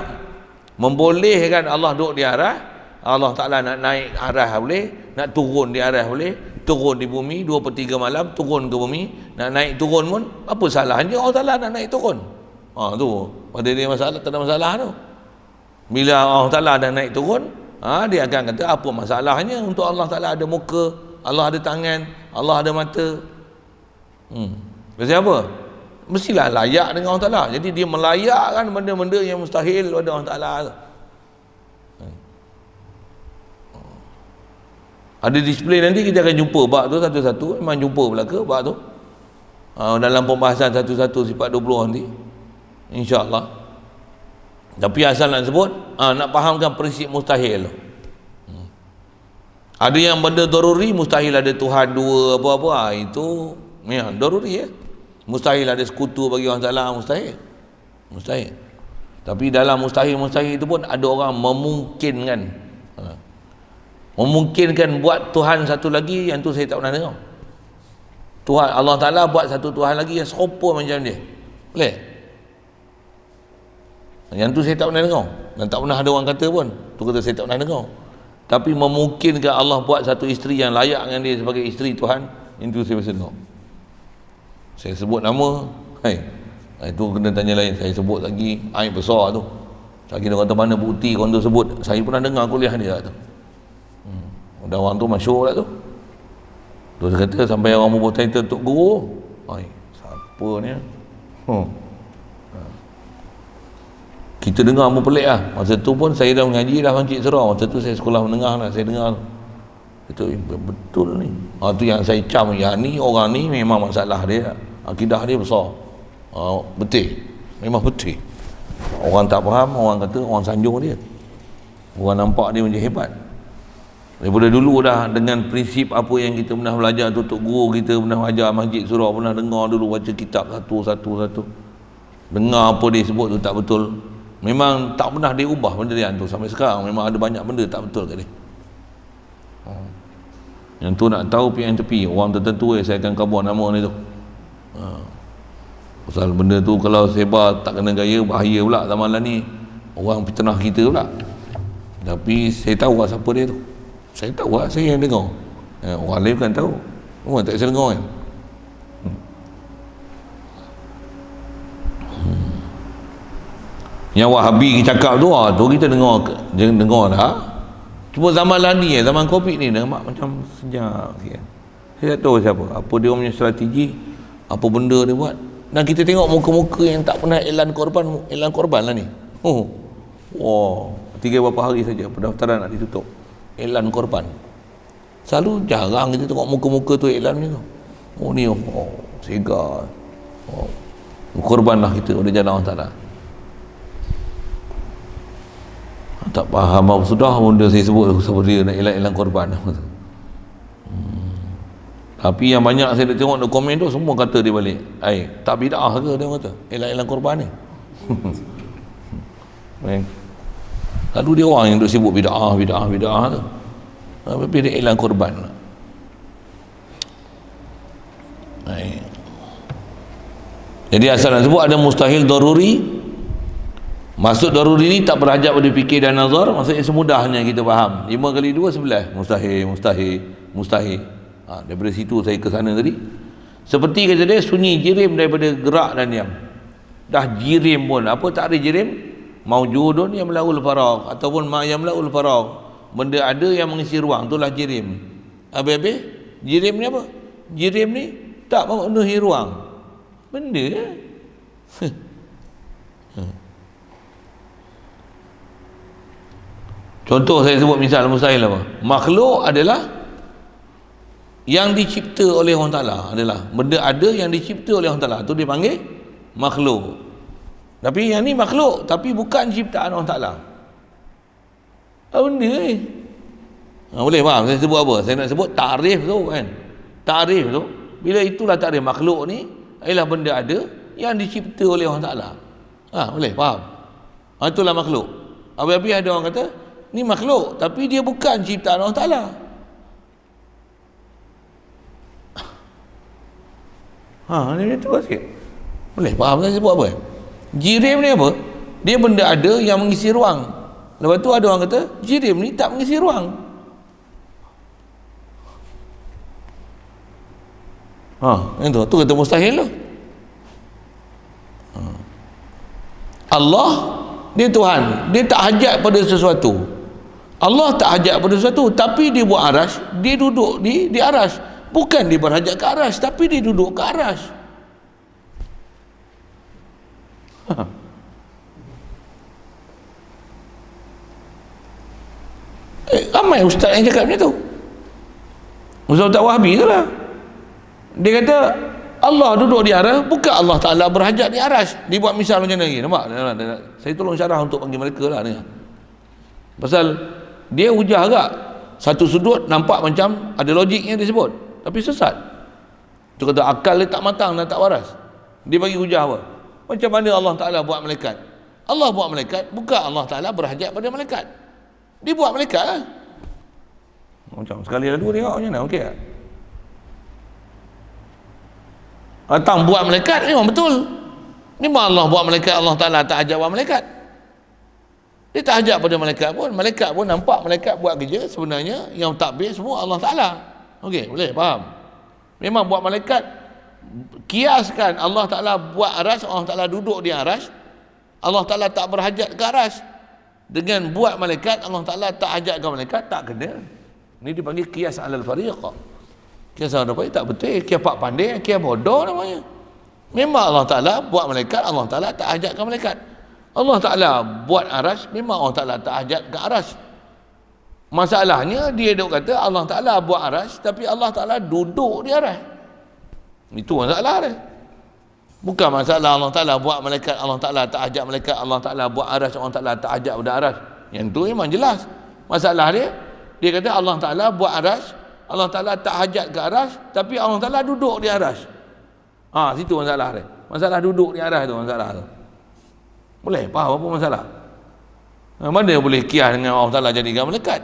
membolehkan Allah duduk di aras, Allah Ta'ala nak naik aras boleh, nak turun di aras boleh, turun di bumi 2/3 malam, turun ke bumi, nak naik turun pun apa salahnya Allah Ta'ala nak naik turun. Tu pada dia masalah, tak ada masalah tu. Bila Allah Ta'ala dah naik turun, dia akan kata apa masalahnya untuk Allah Ta'ala ada muka, Allah ada tangan, Allah ada mata. Pasal apa? Mestilah layak dengan Allah Ta'ala. Jadi dia melayakkan benda-benda yang mustahil pada Allah Ta'ala. Ada display nanti kita akan jumpa bab tu satu-satu. Memang jumpa pula ke bab tu dalam pembahasan satu-satu sifat 20 nanti, insya-Allah. Tapi asal nak sebut nak fahamkan prinsip mustahil. Ada yang benda daruri, mustahil ada Tuhan dua apa-apa, itu memang daruri ya. Mustahil ada sekutu bagi orang Ta'ala, mustahil. Mustahil. Tapi dalam mustahil-mustahil itu pun ada orang memungkinkan. Memungkinkan buat Tuhan satu lagi, yang tu saya tak pernah dengar. Tuhan Allah Ta'ala buat satu Tuhan lagi yang serupa macam dia. Boleh? Yang tu saya tak pernah dengar. Dan tak pernah ada orang kata pun. Tu kata saya tak pernah dengar. Tapi memungkinkan Allah buat satu isteri yang layak dengan dia sebagai isteri Tuhan, itu saya biasa dengar. Saya sebut nama, itu kena tanya lain. Saya sebut lagi, aib besar tu. Lagi dia kata mana bukti orang tu sebut. Saya pernah dengar kuliah dia tu. Dan orang tu masyhur lah tu. Tu dia kata sampai orang membuat title Tok Guru. Siapa ni? Kita dengar pun pelik lah. Masa tu pun saya dah mengaji dah Masjid Surau. Masa tu saya sekolah menengah lah, saya dengar. Itu betul ni. Tu yang saya cam, yang ni orang ni memang masalah dia, akidah dia besar. Betul. Memang betul. Orang tak faham, orang kata orang sanjung dia. Orang nampak dia macam hebat. Daripada dulu dah dengan prinsip apa yang kita pernah belajar tu, Tok Guru kita pernah ajar Masjid Surau, pernah dengar dulu baca kitab satu-satu. Dengar apa dia sebut tu tak betul. Memang tak pernah dia ubah benda dia tu sampai sekarang. Memang ada banyak benda tak betul kat dia. Yang tu nak tahu pihak yang tepi, orang tertentu saya akan kabur nama ni tu. Pasal benda tu kalau sebar tak kena gaya, bahaya pula zaman lah ni. Orang fitnah kita pula. Tapi saya tahu lah siapa dia tu. Saya tahu lah, saya yang dengar. Orang lain bukan tahu. Orang tak bisa dengar kan. Yang Wahabi cakap tu, tu kita dengar dah. Cuma zaman lah ni, zaman Covid ni nampak macam sejak sikit. Saya tak tahu siapa, apa dia punya strategi, apa benda dia buat. Dan kita tengok muka-muka yang tak pernah iklan korban lah ni. Wow, 3 berapa hari saja pendaftaran nak ditutup. Iklan korban. Selalu jarang kita tengok muka-muka tu iklan macam tu. Ni segar. Korban lah kita, udah jalan Allah Ta'ala. Tak faham apa sudah benda saya sebut seperti dia nak elak-elak korban. Tapi yang banyak saya tengok di komen tu semua kata dia balik, tak bid'ah ke dia kata elak-elak korban ni. Lalu dia orang yang duk sibuk bid'ah tu. Tapi dia elak korban. Jadi asal nak sebut ada mustahil daruri. Maksud daruri ni tak berhajat pada fikir dan nazar, maksudnya semudahnya kita faham 5 kali 2 11, mustahil. Daripada situ saya ke sana tadi. Seperti kata dia, sunyi jirim daripada gerak dan diam. Dah jirim pun, apa tak ada jirim? Maujudun yang melaul faragh ataupun ma yang melaul faragh. Benda ada yang mengisi ruang, itulah jirim. Habis-habis jirim ni apa? Jirim ni tak memenuhi ruang. Benda Contoh saya sebut misal mustahil apa? Makhluk adalah yang dicipta oleh Allah Ta'ala, adalah benda ada yang dicipta oleh Allah Ta'ala, tu dia panggil makhluk. Tapi yang ni makhluk tapi bukan ciptaan Allah Ta'ala. Apa benda ni? Boleh faham saya sebut apa? Saya nak sebut takrif tu kan. Takrif tu, bila itulah takrif makhluk ni ialah benda ada yang dicipta oleh Allah Ta'ala. Boleh faham? Itulah makhluk. Habis-habis ada orang kata ni makhluk tapi dia bukan ciptaan Allah Ta'ala. Ni tu sikit. Boleh faham saya sebut apa? Jirim ni apa? Dia benda ada yang mengisi ruang. Lepas tu ada orang kata jirim ni tak mengisi ruang. Itu tu kata mustahil tu. Allah dia Tuhan, dia tak hajat pada sesuatu. Allah tak hajat pada sesuatu, tapi dia buat arash, dia duduk di arash. Bukan dia berhajat ke arash, tapi dia duduk ke arash. Ramai ustaz yang cakap macam tu. Ustaz Wahabi tu lah. Dia kata Allah duduk di arash, bukan Allah Ta'ala berhajat di arash. Dia buat misal macam ni lagi. Nampak? Saya tolong syarah untuk panggil mereka lah ni. Pasal dia hujah agak satu sudut nampak macam ada logiknya dia sebut, tapi sesat. Dia kata akal dia tak matang dan tak waras. Dia bagi hujah apa? Macam mana Allah Ta'ala buat malaikat? Allah buat malaikat, bukan Allah Ta'ala berhajat pada malaikat. Dia buat malaikat lah. Macam sekali lalu tengok macam mana, okey tak? Datang buat malaikat memang betul. Memang Allah buat malaikat, Allah Ta'ala tak hajat buat malaikat. Dia tak hajat pada malaikat pun nampak malaikat buat kerja, sebenarnya yang takbir semua Allah Ta'ala. Okey, boleh faham? Memang buat malaikat, kiaskan Allah Ta'ala buat arash, Allah Ta'ala duduk di arash, Allah Ta'ala tak berhajat ke arash. Dengan buat malaikat, Allah Ta'ala tak hajat ke malaikat, tak kena. Ini dipanggil kias alal fariqah. Kias alal fariqah tak betul, kias pak pandai, kias bodoh namanya. Memang Allah Ta'ala buat malaikat, Allah Ta'ala tak hajat ke malaikat. Allah Ta'ala buat arash, memang Allah Ta'ala tak hajat ke arash. Masalahnya dia duk kata Allah Ta'ala buat arash, tapi Allah Ta'ala duduk di arash. Itu masalah dia. Bukan masalah Allah Ta'ala buat malaikat, Allah Ta'ala tak hajat malaikat, Allah Ta'ala buat arash, Allah Ta'ala tak hajat pada arash. Yang tu memang jelas. Masalah dia kata Allah Ta'ala buat arash, Allah Ta'ala tak hajat ke arash, tapi Allah Ta'ala duduk di arash. Situ masalah dia. Masalah duduk di arash tu masalah tu. Boleh faham apa masalah? Mana boleh kias dengan Allah Ta'ala jadikan malaikat?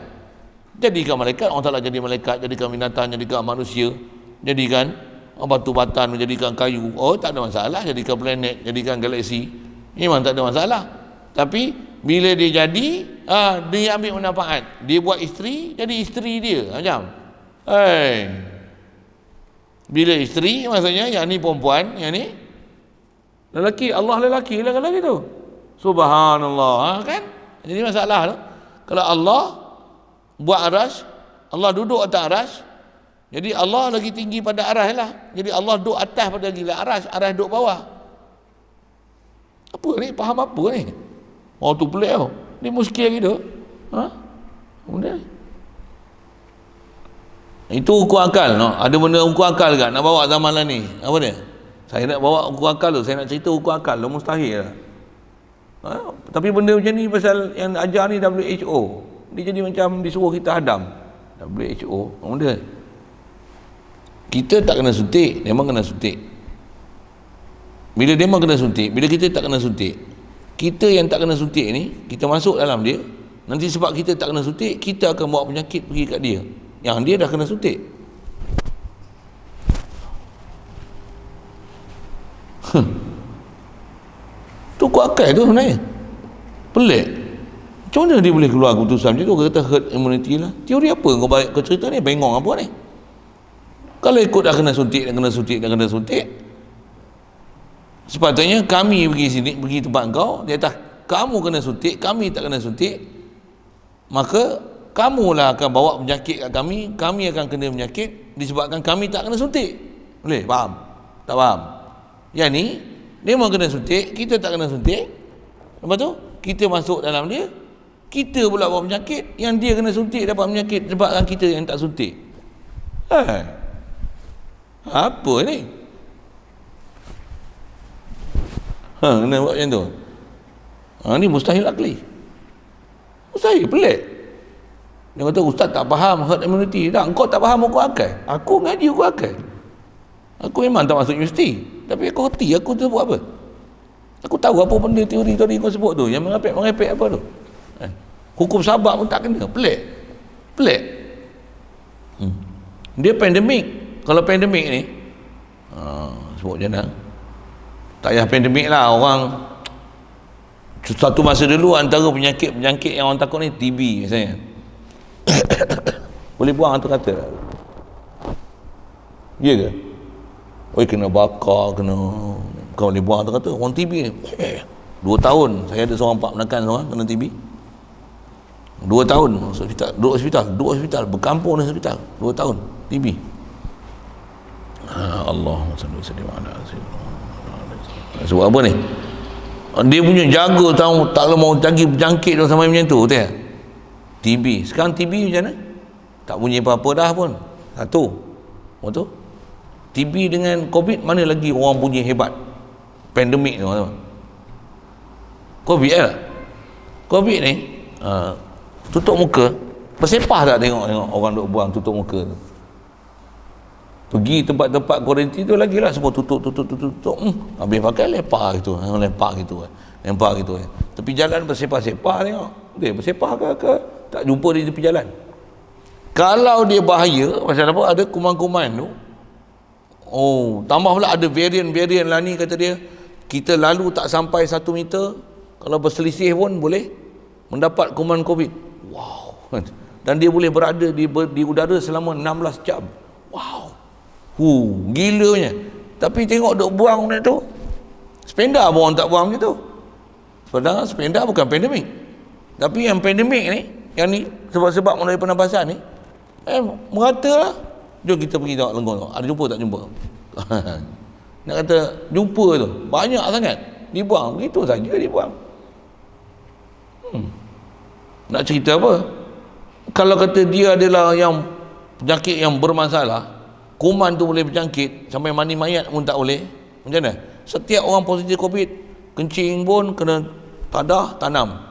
Jadikan malaikat, Allah Ta'ala jadi malaikat, jadikan binatang, jadikan manusia, jadikan batu batan, menjadikan kayu. Tak ada masalah. Jadikan planet, jadikan galaksi, memang tak ada masalah. Tapi bila dia jadi, dia ambil manfaat. Dia buat isteri, jadi isteri dia macam bila isteri maksudnya yang ni perempuan, yang ni lelaki. Allah lelaki lah kalau gitu. Subhanallah, kan? Jadi masalah tu, kalau Allah buat arash, Allah duduk atas arash, jadi Allah lagi tinggi pada arash lah. Jadi Allah duduk atas pada gila arash, arash duduk bawah. Apa ni? Faham apa ni? Tu pelik tau. Ni muskil gitu. Kemudian itu ukur akal, no? Ada benda ukur akal kan nak bawa zaman lah ni? Apa dia? Saya nak bawa ukur akal tu, saya nak cerita ukur akal tu mustahil lah. Tapi benda macam ni pasal yang ajar ni WHO. Dia jadi macam disuruh kita hadam. WHO, benda. Kita tak kena suntik, memang kena suntik. Bila dia memang kena suntik, bila kita tak kena suntik, kita yang tak kena suntik ni, kita masuk dalam dia, nanti sebab kita tak kena suntik, kita akan bawa penyakit pergi kat dia. Yang dia dah kena suntik. Tu kuat akal tu sebenarnya. Pelik. Macam mana dia boleh keluar keputusan macam tu? Kau kata herd immunity lah. Teori apa kau cerita ni? Bengong apa ni? Kalau ikut dah kena suntik, sepatutnya kami pergi sini, pergi tempat kau, dia kata kamu kena suntik, kami tak kena suntik, maka kamulah akan bawa penyakit kat kami akan kena penyakit disebabkan kami tak kena suntik. Boleh? Faham? Tak faham? Yang ni dia memang kena suntik, kita tak kena suntik. Lepas tu kita masuk dalam dia, kita pula bawa penyakit, yang dia kena suntik dapat penyakit sebabkan kita yang tak suntik. Apa ni? Kena buat macam tu. Ni mustahil akli. Mustahil, pelik. Dia kata ustaz tak faham herd immunity. Tak, kau tak faham hukum akal. Aku ngaji hukum akal. Aku memang tak masuk universiti, tapi aku reti aku tu buat apa. Aku tahu apa benda teori tadi kau sebut tu, yang merepek apa tu. Hukum sabak pun tak kena. Pelik. Dia pandemik. Kalau pandemik ni sebut je nak, tak payah pandemik lah. Orang satu masa dulu antara penyakit yang orang takut ni TB misalnya. Boleh buang atau kata ya ke? Oi, kena bakar, kena kau boleh buang atau kata orang TB ni 2 tahun. Saya ada seorang pak menekan seorang kena TB 2 tahun duduk hospital berkampung di hospital 2 tahun TB. Allahumma salli ala sayyidina. Sebab apa ni? Dia punya jaga tahu tak mau jangkit tu sampai macam tu betul. TB. Sekarang TB macam mana? Tak bunyi apa-apa dah pun. Satu. Betul? TB dengan COVID mana lagi orang bunyi hebat? Pandemik tu. COVID lah. COVID ni tutup muka. Bersepah tak tengok orang duk buang tutup muka tu. Pergi tempat-tempat kuarantin tu lagi lah semua tutup. Habis pakai lepak gitu. Tepi jalan bersepah-sepah tengok. Dia bersepah ke tak jumpa di tepi jalan. Kalau dia bahaya pasal apa? Ada kuman-kuman tu. Tambah pula ada varian lah ni kata dia. Kita lalu tak sampai 1 meter, kalau berselisih pun boleh mendapat kuman COVID. Wow. Dan dia boleh berada di udara selama 16 jam. Wow. Gilanya. Tapi tengok duk buang benda tu. Sependa pun orang tak buang macam tu. Padahal sependa bukan pandemik. Tapi yang pandemik ni, yang ni sebab melalui pernafasan ni, merata lah. Jom kita pergi tengok lenggong tu. Ada jumpa tak jumpa? Nak kata jumpa tu banyak sangat dibuang. Begitu saja dibuang. Nak cerita apa? Kalau kata dia adalah yang penyakit yang bermasalah, kuman tu boleh berjangkit sampai mandi mayat pun tak boleh. Macam mana? Setiap orang positif COVID, kencing pun kena tadah tanam.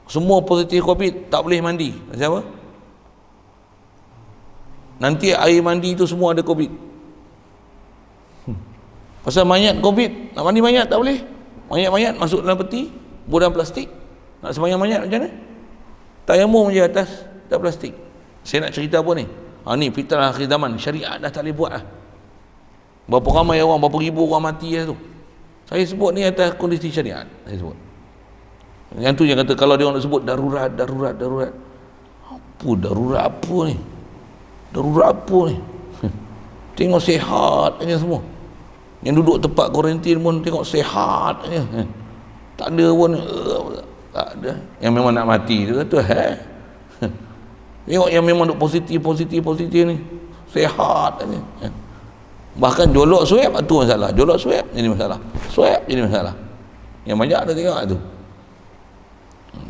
Semua positif COVID tak boleh mandi. Macam apa? Nanti air mandi tu semua ada COVID. Pasal mayat COVID, nak mandi mayat tak boleh. Mayat-mayat masuk dalam peti, dalam plastik. Nak sembahyang mayat macam mana? Tayamum je atas, tak plastik. Saya nak cerita apa ni? Ni fitrah akhir zaman. Syariat dah tak boleh buat lah. Berapa ramai orang, berapa ribu orang mati lah tu. Saya sebut ni atas kondisi syariat. Saya sebut. Yang tu yang kata kalau dia orang nak sebut darurat. Apa darurat apa ni? Darurat apa ni? Tengok sihat aja semua. Yang duduk tempat kuarantin pun tengok sihat aja. Tak ada pun tak ada. Yang memang nak mati tu kata tengok yang memang duk positif ni. Sihat aja. Bahkan jolok swab tu masalah. Jolok swab jadi masalah. Yang banyak ada tengok tu.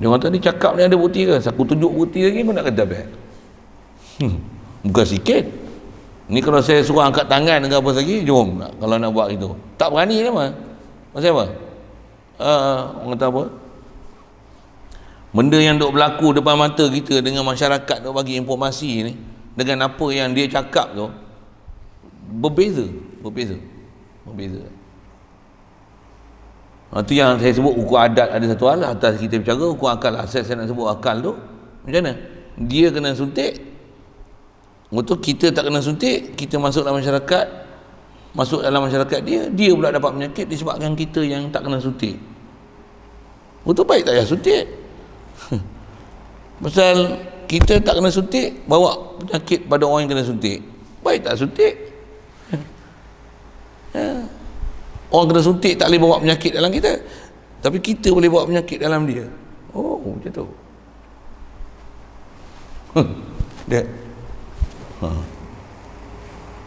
Dia kata ni cakap ni ada bukti ke? Aku tunjuk bukti lagi kau nak kata apa? Bukan sikit. Ni kalau saya suruh angkat tangan dengan apa lagi, jom kalau nak buat itu. Tak berani dia mah. Pasal apa? orang kata apa, benda yang duk berlaku depan mata kita dengan masyarakat duk bagi informasi ni, dengan apa yang dia cakap tu berbeza. Itu yang saya sebut hukum adat ada satu hal. Atas kita bercara hukum akal, asal saya nak sebut akal tu macam mana dia kena suntik, betul kita tak kena suntik, kita masuk dalam masyarakat dia pula dapat penyakit disebabkan kita yang tak kena suntik. Betul, baik tak payah suntik. Pasal kita tak kena suntik bawa penyakit pada orang yang kena suntik, baik tak suntik. Orang kena suntik tak boleh bawa penyakit dalam kita, tapi kita boleh bawa penyakit dalam dia. Oh, macam tu. Dia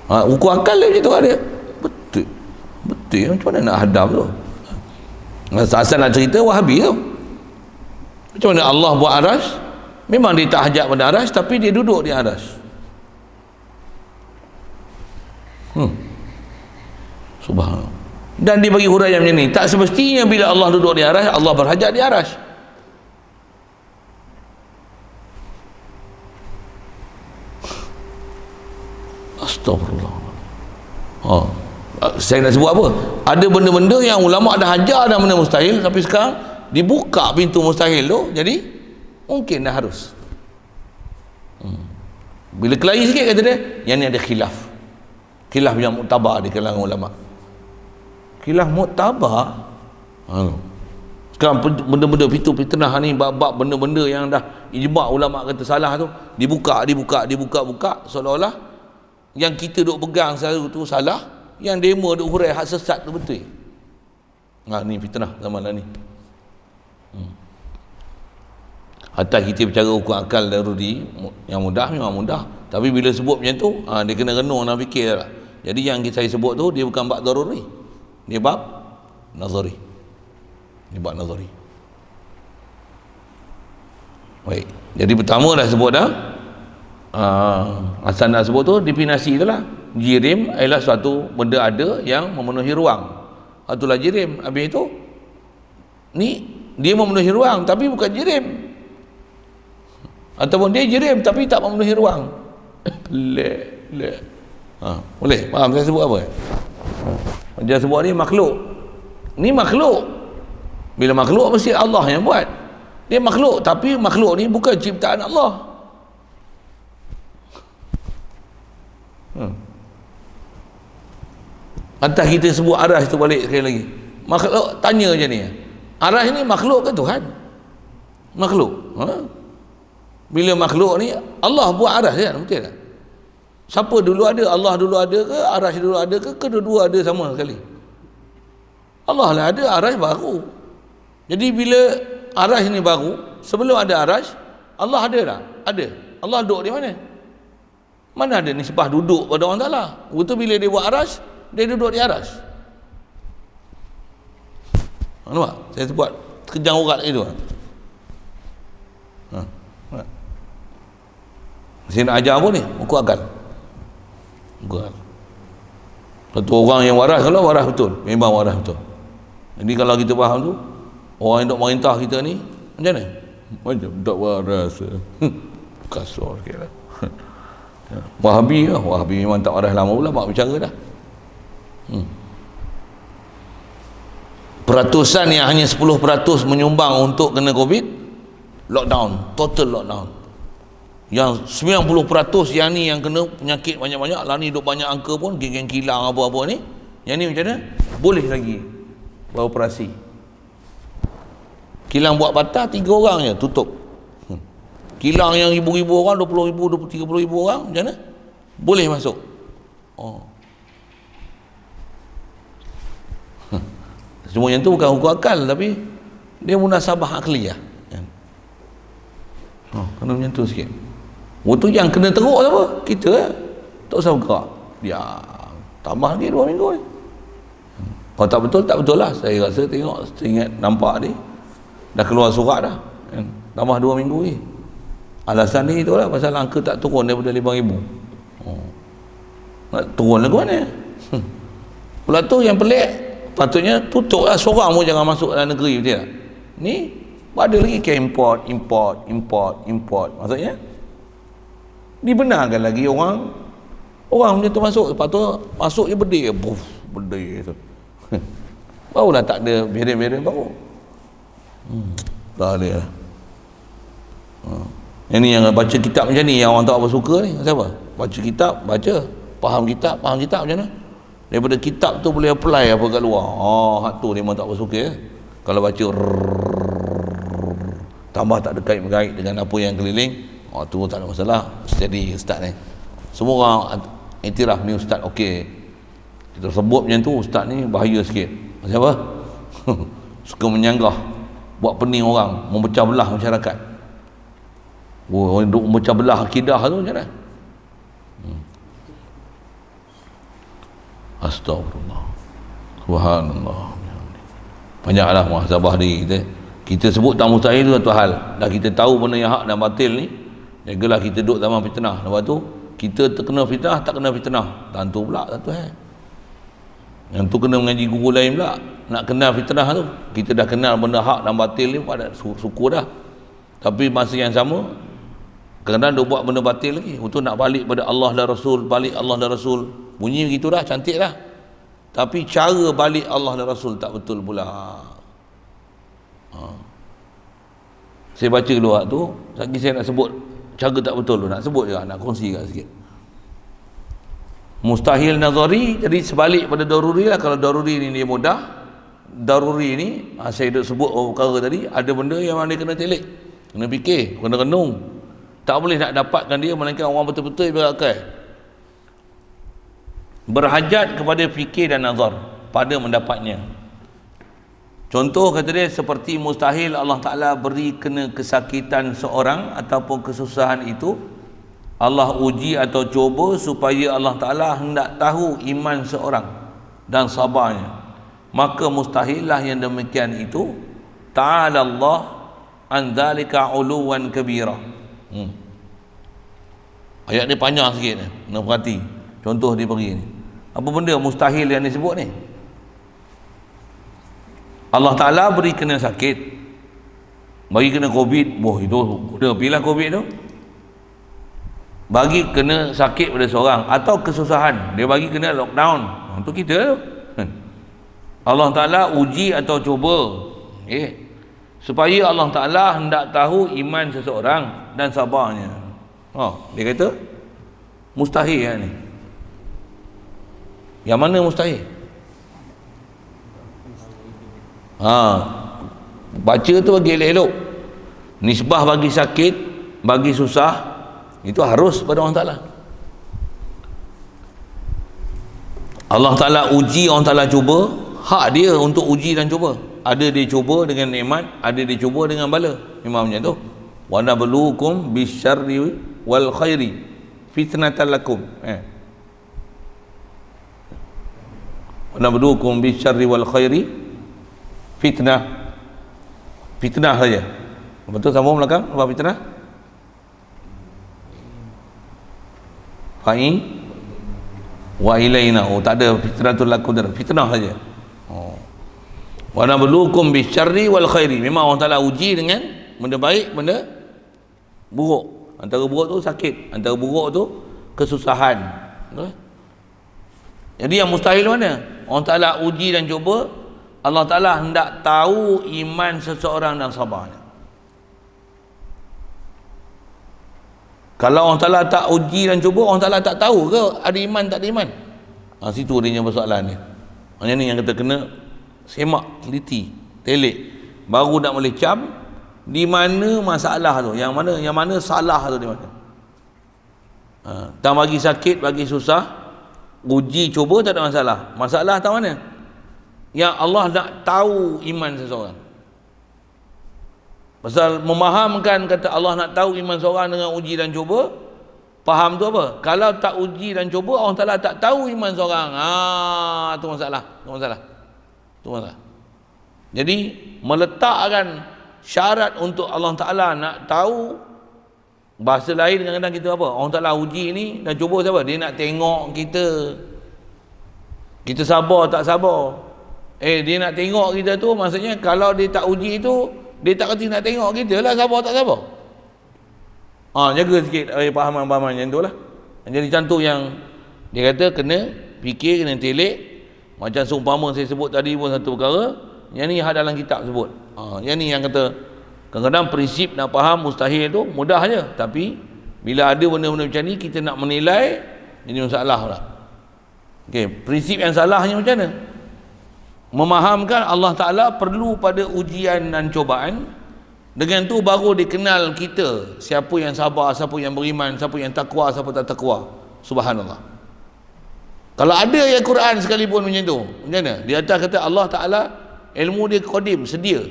hukum akal dia macam tu ada. Betul macam mana nak hadap tu. Asal nak cerita Wahabi tu, macam mana Allah buat aras. Memang dia tak hajat pada aras, tapi dia duduk di aras. Subhanallah. Dan dia bagi huraian macam ni, tak semestinya bila Allah duduk di aras Allah berhajat di aras. Astagfirullah. Saya nak sebut apa, ada benda-benda yang ulama dah hajar dan benda mustahil, tapi sekarang dibuka pintu mustahil tu, jadi mungkin dah harus. Bila kelahi sikit kata dia, yang ni ada khilaf yang muktabar di kalangan ulama. Khilaf muktabar. Sekarang benda-benda fitnah ni, bab-bab benda-benda yang dah ijma' ulama kata salah tu dibuka seolah-olah yang kita duk pegang selalu tu salah, yang demo duk hurai hak sesat tu betul. Ni fitnah zaman lah ni. Atas kita bercara hukum akal daruri yang mudah, memang mudah, tapi bila sebut macam tu dia kena renung dan fikir lah. Jadi yang saya sebut tu dia bukan bab daruri, dia bab nazari. Baik, jadi pertama dah sebut dah, asal nak sebut tu definisi tu lah. Jirim ialah suatu benda ada yang memenuhi ruang, itulah jirim. Habis itu ni dia memenuhi ruang tapi bukan jirim, ataupun dia jirim tapi tak memenuhi ruang. Lek. Boleh faham saya sebut apa? Dia sebut ni makhluk. Ni makhluk. Bila makhluk mesti Allah yang buat. Dia makhluk, tapi makhluk ni bukan ciptaan Allah. Atas kita sebut aras tu balik sekali lagi. Makhluk tanya je ni. Aras ni makhluk ke Tuhan? Makhluk. Bila makhluk ni Allah buat aras kan? Betul tak? Siapa dulu ada? Allah dulu ada ke? Aras dulu ada ke? Kedua-dua ada sama sekali? Allah lah ada, aras baru. Jadi bila aras ni baru, sebelum ada aras, Allah ada tak? Ada. Allah duduk di mana? Mana ada nisbah duduk pada orang Ta'ala? Betul bila dia buat aras, dia duduk di aras. Nampak? Saya buat kejang urat itu. Saya nak ajar apa ni? Hukum akal. Satu orang yang waras, kalau waras betul, memang waras betul. Jadi kalau kita faham tu, orang yang duk merintah kita ni macam mana? Macam tak waras. Kasar sikit lah. Wahabi lah, Wahabi memang tak waras lama pula, mak bicara dah. Peratusan yang hanya 10% menyumbang untuk kena COVID, lockdown, total lockdown. Yang 90% yang ni yang kena penyakit banyak-banyak lah, ni duk banyak angka pun, geng-geng kilang apa-apa ni, yang ni macam mana? Boleh lagi beroperasi. Kilang buat patah 3 orang je tutup. Kilang yang ribu-ribu orang, 20,000, 30,000 orang, macam mana? Boleh masuk. Semua yang tu bukan hukum akal, tapi dia munasabah akliyah. Kena macam tu sikit. Waktu yang kena teruk apa? Kita tak usah bergerak. Dia tambah lagi 2 minggu ni. Kalau tak betul, tak betul lah. Saya rasa tengok, saya ingat nampak ni dah keluar surat dah. Tambah 2 minggu ni. Alasan ni itulah pasal angka tak turun daripada 5,000. Nak turun lagu mana? Pula tu yang pelik, Patutnya tutup lah, seorang pun jangan masuk dalam negeri, betul tak? Ni ada lagi ke import. Maksudnya dibenarkan lagi orang macam tu masuk. Lepas tu masuk je berdih tu. Barulah tak ada varian baru. Tak ada lah. Yang ni yang baca kitab macam ni, yang orang tak apa suka ni. Siapa? Baca kitab, faham kitab macam mana? Daripada kitab tu boleh apply apa kat luar. Hak tu memang tak apa suka ya. Kalau baca tambah tak ada kait-mengait dengan apa yang keliling, tu tak ada masalah. Steady ustaz ni. Semua orang iktiraf ni ustaz okey. Kita sebut macam tu, ustaz ni bahaya sikit. Siapa? Suka menyanggah, buat pening orang, memecah belah masyarakat. Memecah belah akidah tu macam mana? Astagfirullah, subhanallah. Banyaklah muhasabah diri kita sebut tak mustahil tu satu hal. Dah kita tahu mana yang hak dan batil ni, jagalah kita duduk zaman fitnah. Lepas tu kita terkena fitnah, tak kena fitnah, tentu pula satu hal. Yang tu kena mengaji guru lain pula, nak kenal fitnah tu. Kita dah kenal benda hak dan batil ni pada syukur dah. Tapi masa yang sama kadang-kadang dia buat benda batil lagi untuk nak balik pada Allah dan Rasul. Balik Allah dan Rasul bunyi begitu dah, cantik dah, tapi cara balik Allah dan Rasul tak betul pula. Saya baca dulu tu, lagi saya nak sebut cara tak betul tu, nak sebut juga, nak kongsi juga sikit. Mustahil nazari, jadi sebalik pada daruri lah. Kalau daruri ni dia mudah, daruri ni saya dah sebut perkara tadi, ada benda yang mana kena telik, kena fikir, kena renung, tak boleh nak dapatkan dia melainkan orang betul-betul berakal, berhajat kepada fikir dan nazar pada mendapatnya. Contoh kata dia, seperti mustahil Allah Ta'ala beri kena kesakitan seorang ataupun kesusahan itu Allah uji atau cuba supaya Allah Ta'ala hendak tahu iman seorang dan sabarnya. Maka mustahillah yang demikian itu. Ta'ala Allah an dzalika uluwan kabira. Ayat ni panjang sikit ni, kena perhati. Contoh dia beri ni, apa benda mustahil yang disebut ni? Allah Ta'ala beri kena sakit, bagi kena COVID. Itu kena pilih COVID tu, bagi kena sakit pada seorang, atau kesusahan dia bagi kena lockdown. Untuk kita tu Allah Ta'ala uji atau cuba supaya Allah Ta'ala hendak tahu iman seseorang dan sabarnya. Dia kata mustahil yang ni. Yang mana mustahil? Baca tu bagi elok-elok. Nisbah bagi sakit, bagi susah, itu harus pada Allah Ta'ala. Allah Ta'ala uji, Allah Ta'ala cuba, hak dia untuk uji dan cuba. Ada dia cuba dengan nikmat, ada dia cuba dengan bala. Memang macam tu. Wa nabluukum bisyarri wal khairi fitnatan lakum. Nabluukum bisyarri wal khairi fitnah saja. Betul, sambung belakang apa fitnah? Fa'i wa ilaina. Tak ada fitnatul lakum, fitnah saja. Wa nabluukum bisyarri wal khairi. Memang Allah Ta'ala uji dengan benda baik, benda buruk. Antara buruk tu sakit, antara buruk tu kesusahan. Jadi yang mustahil mana? Allah Ta'ala uji dan cuba, Allah Ta'ala hendak tahu iman seseorang dan sabarnya. Kalau Allah Ta'ala tak uji dan cuba, Allah Ta'ala tak tahu ke ada iman tak ada iman? Situ dia persoalan ni. Yang ni yang kita kena semak, teliti, telik, baru nak boleh cam di mana masalah tu, yang mana salah tu di mana. Tak bagi sakit, bagi susah, uji cuba tak ada masalah. Masalah tahu mana? Yang Allah nak tahu iman seseorang. Pasal memahamkan kata Allah nak tahu iman seseorang dengan uji dan cuba, faham tu apa? Kalau tak uji dan cuba, Allah Ta'ala tak tahu iman seseorang. Tu masalah. Tu masalah. Jadi meletakkan syarat untuk Allah Ta'ala nak tahu. Bahasa lain kadang-kadang kita apa? Allah Ta'ala uji ni dan cuba siapa? Dia nak tengok kita sabar tak sabar. Dia nak tengok kita tu, maksudnya kalau dia tak uji tu, dia tak kerti nak tengok kita lah, sabar tak sabar. Jaga sikit pahaman-pahaman macam tu lah. Jadi contoh yang dia kata kena fikir, kena telik. Macam seumpama saya sebut tadi pun satu perkara, yang ni dalam kitab sebut. Yang ni yang kata kadang-kadang prinsip nak faham mustahil tu mudah je, tapi bila ada benda-benda macam ni kita nak menilai, ini masalah pula. Prinsip yang salahnya macam mana? Memahamkan Allah Ta'ala perlu pada ujian dan cobaan. Dengan tu baru dikenal kita, siapa yang sabar, siapa yang beriman, siapa yang takwa, siapa tak takwa. Subhanallah. Kalau ada ayat Quran sekalipun macam tu, macam mana? Di atas kata Allah Ta'ala ilmu dia qadim, sedia.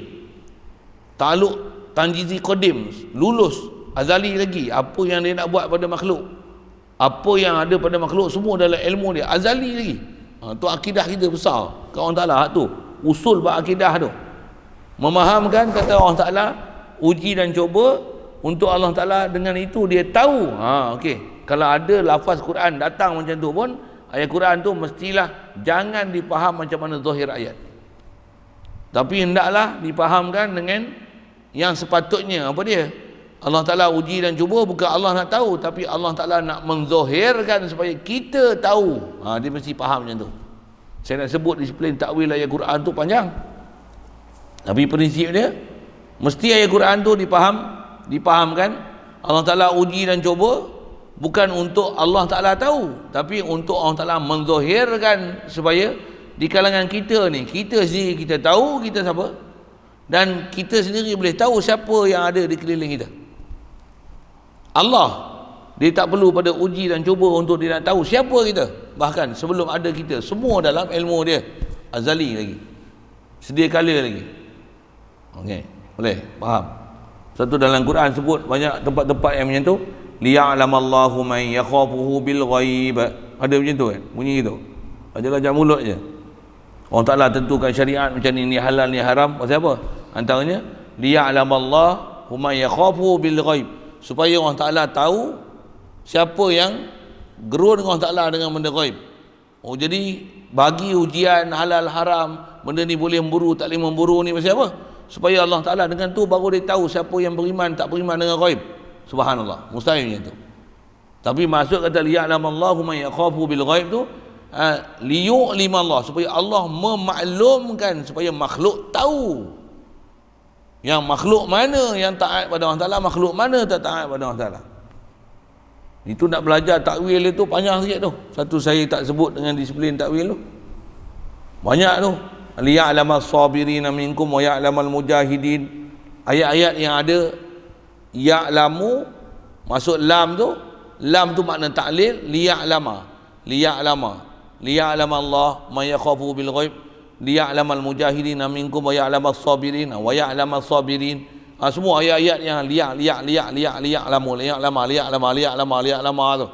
Ta'aluk tanjizi qadim, lulus, azali lagi. Apa yang dia nak buat pada makhluk, apa yang ada pada makhluk, semua dalam ilmu dia, azali lagi. Tu akidah kita besar ke Allah Ta'ala. Tu usul berakidah tu. Memahamkan kata Allah Ta'ala uji dan cuba untuk Allah Ta'ala, dengan itu dia tahu. Kalau ada lafaz Quran datang macam tu pun, ayat Quran tu mestilah jangan dipaham macam mana zahir ayat, tapi hendaklah dipahamkan dengan yang sepatutnya. Apa dia? Allah Ta'ala uji dan cuba bukan Allah nak tahu, tapi Allah Ta'ala nak menzahirkan supaya kita tahu. Dia mesti faham macam tu. Saya nak sebut disiplin takwil ayat Quran tu panjang, tapi prinsip dia mesti ayat Quran tu dipahamkan. Allah Ta'ala uji dan cuba bukan untuk Allah Ta'ala tahu, tapi untuk Allah Ta'ala menzahirkan supaya di kalangan kita ni, kita sendiri kita tahu kita siapa, dan kita sendiri boleh tahu siapa yang ada di keliling kita. Allah, dia tak perlu pada uji dan cuba untuk dia nak tahu siapa kita. Bahkan sebelum ada kita, semua dalam ilmu dia azali lagi, sedia kala lagi. Boleh faham? Satu dalam Quran sebut banyak tempat-tempat yang macam tu, liya'lamallahu man yakhafuhu bil ghaib. Ada macam tu kan, bunyi gitu. Aja mulut je. Allah Ta'ala tentukan syariat macam ni halal ni haram. Pasal apa? Antaranya liya'lamallahu man yakhafuhu bil ghaib, supaya Allah Ta'ala tahu siapa yang gerun dengan Allah Ta'ala dengan benda ghaib. Jadi bagi ujian halal haram, benda ni boleh memburu tak boleh memburu ni pasal apa? Supaya Allah Ta'ala dengan tu baru dia tahu siapa yang beriman tak beriman dengan ghaib. Subhanallah, mustahil macam tu. Tapi maksud kata liya'lamallahu man yakhafu bil ghaib tu liyu'limallah, supaya Allah memaklumkan, supaya makhluk tahu yang makhluk mana yang taat pada Allah Ta'ala, makhluk mana tak taat pada Allah Ta'ala. Itu nak belajar takwil itu panjang sikit tu. Satu saya tak sebut dengan disiplin takwil tu. Banyak tu. Liya'lamas sabirina minkum wa ya'lamal mujahidin. Ayat-ayat yang ada ya'lamu, masuk lam tu makna ta'lil, liya'lama Allah man yakhafu bil ghaib, liya'lamal mujahidina minkum wa ya'lamas sabirin wa ya'lamas sabirin. Semua ayat-ayat yang liya'lama tu.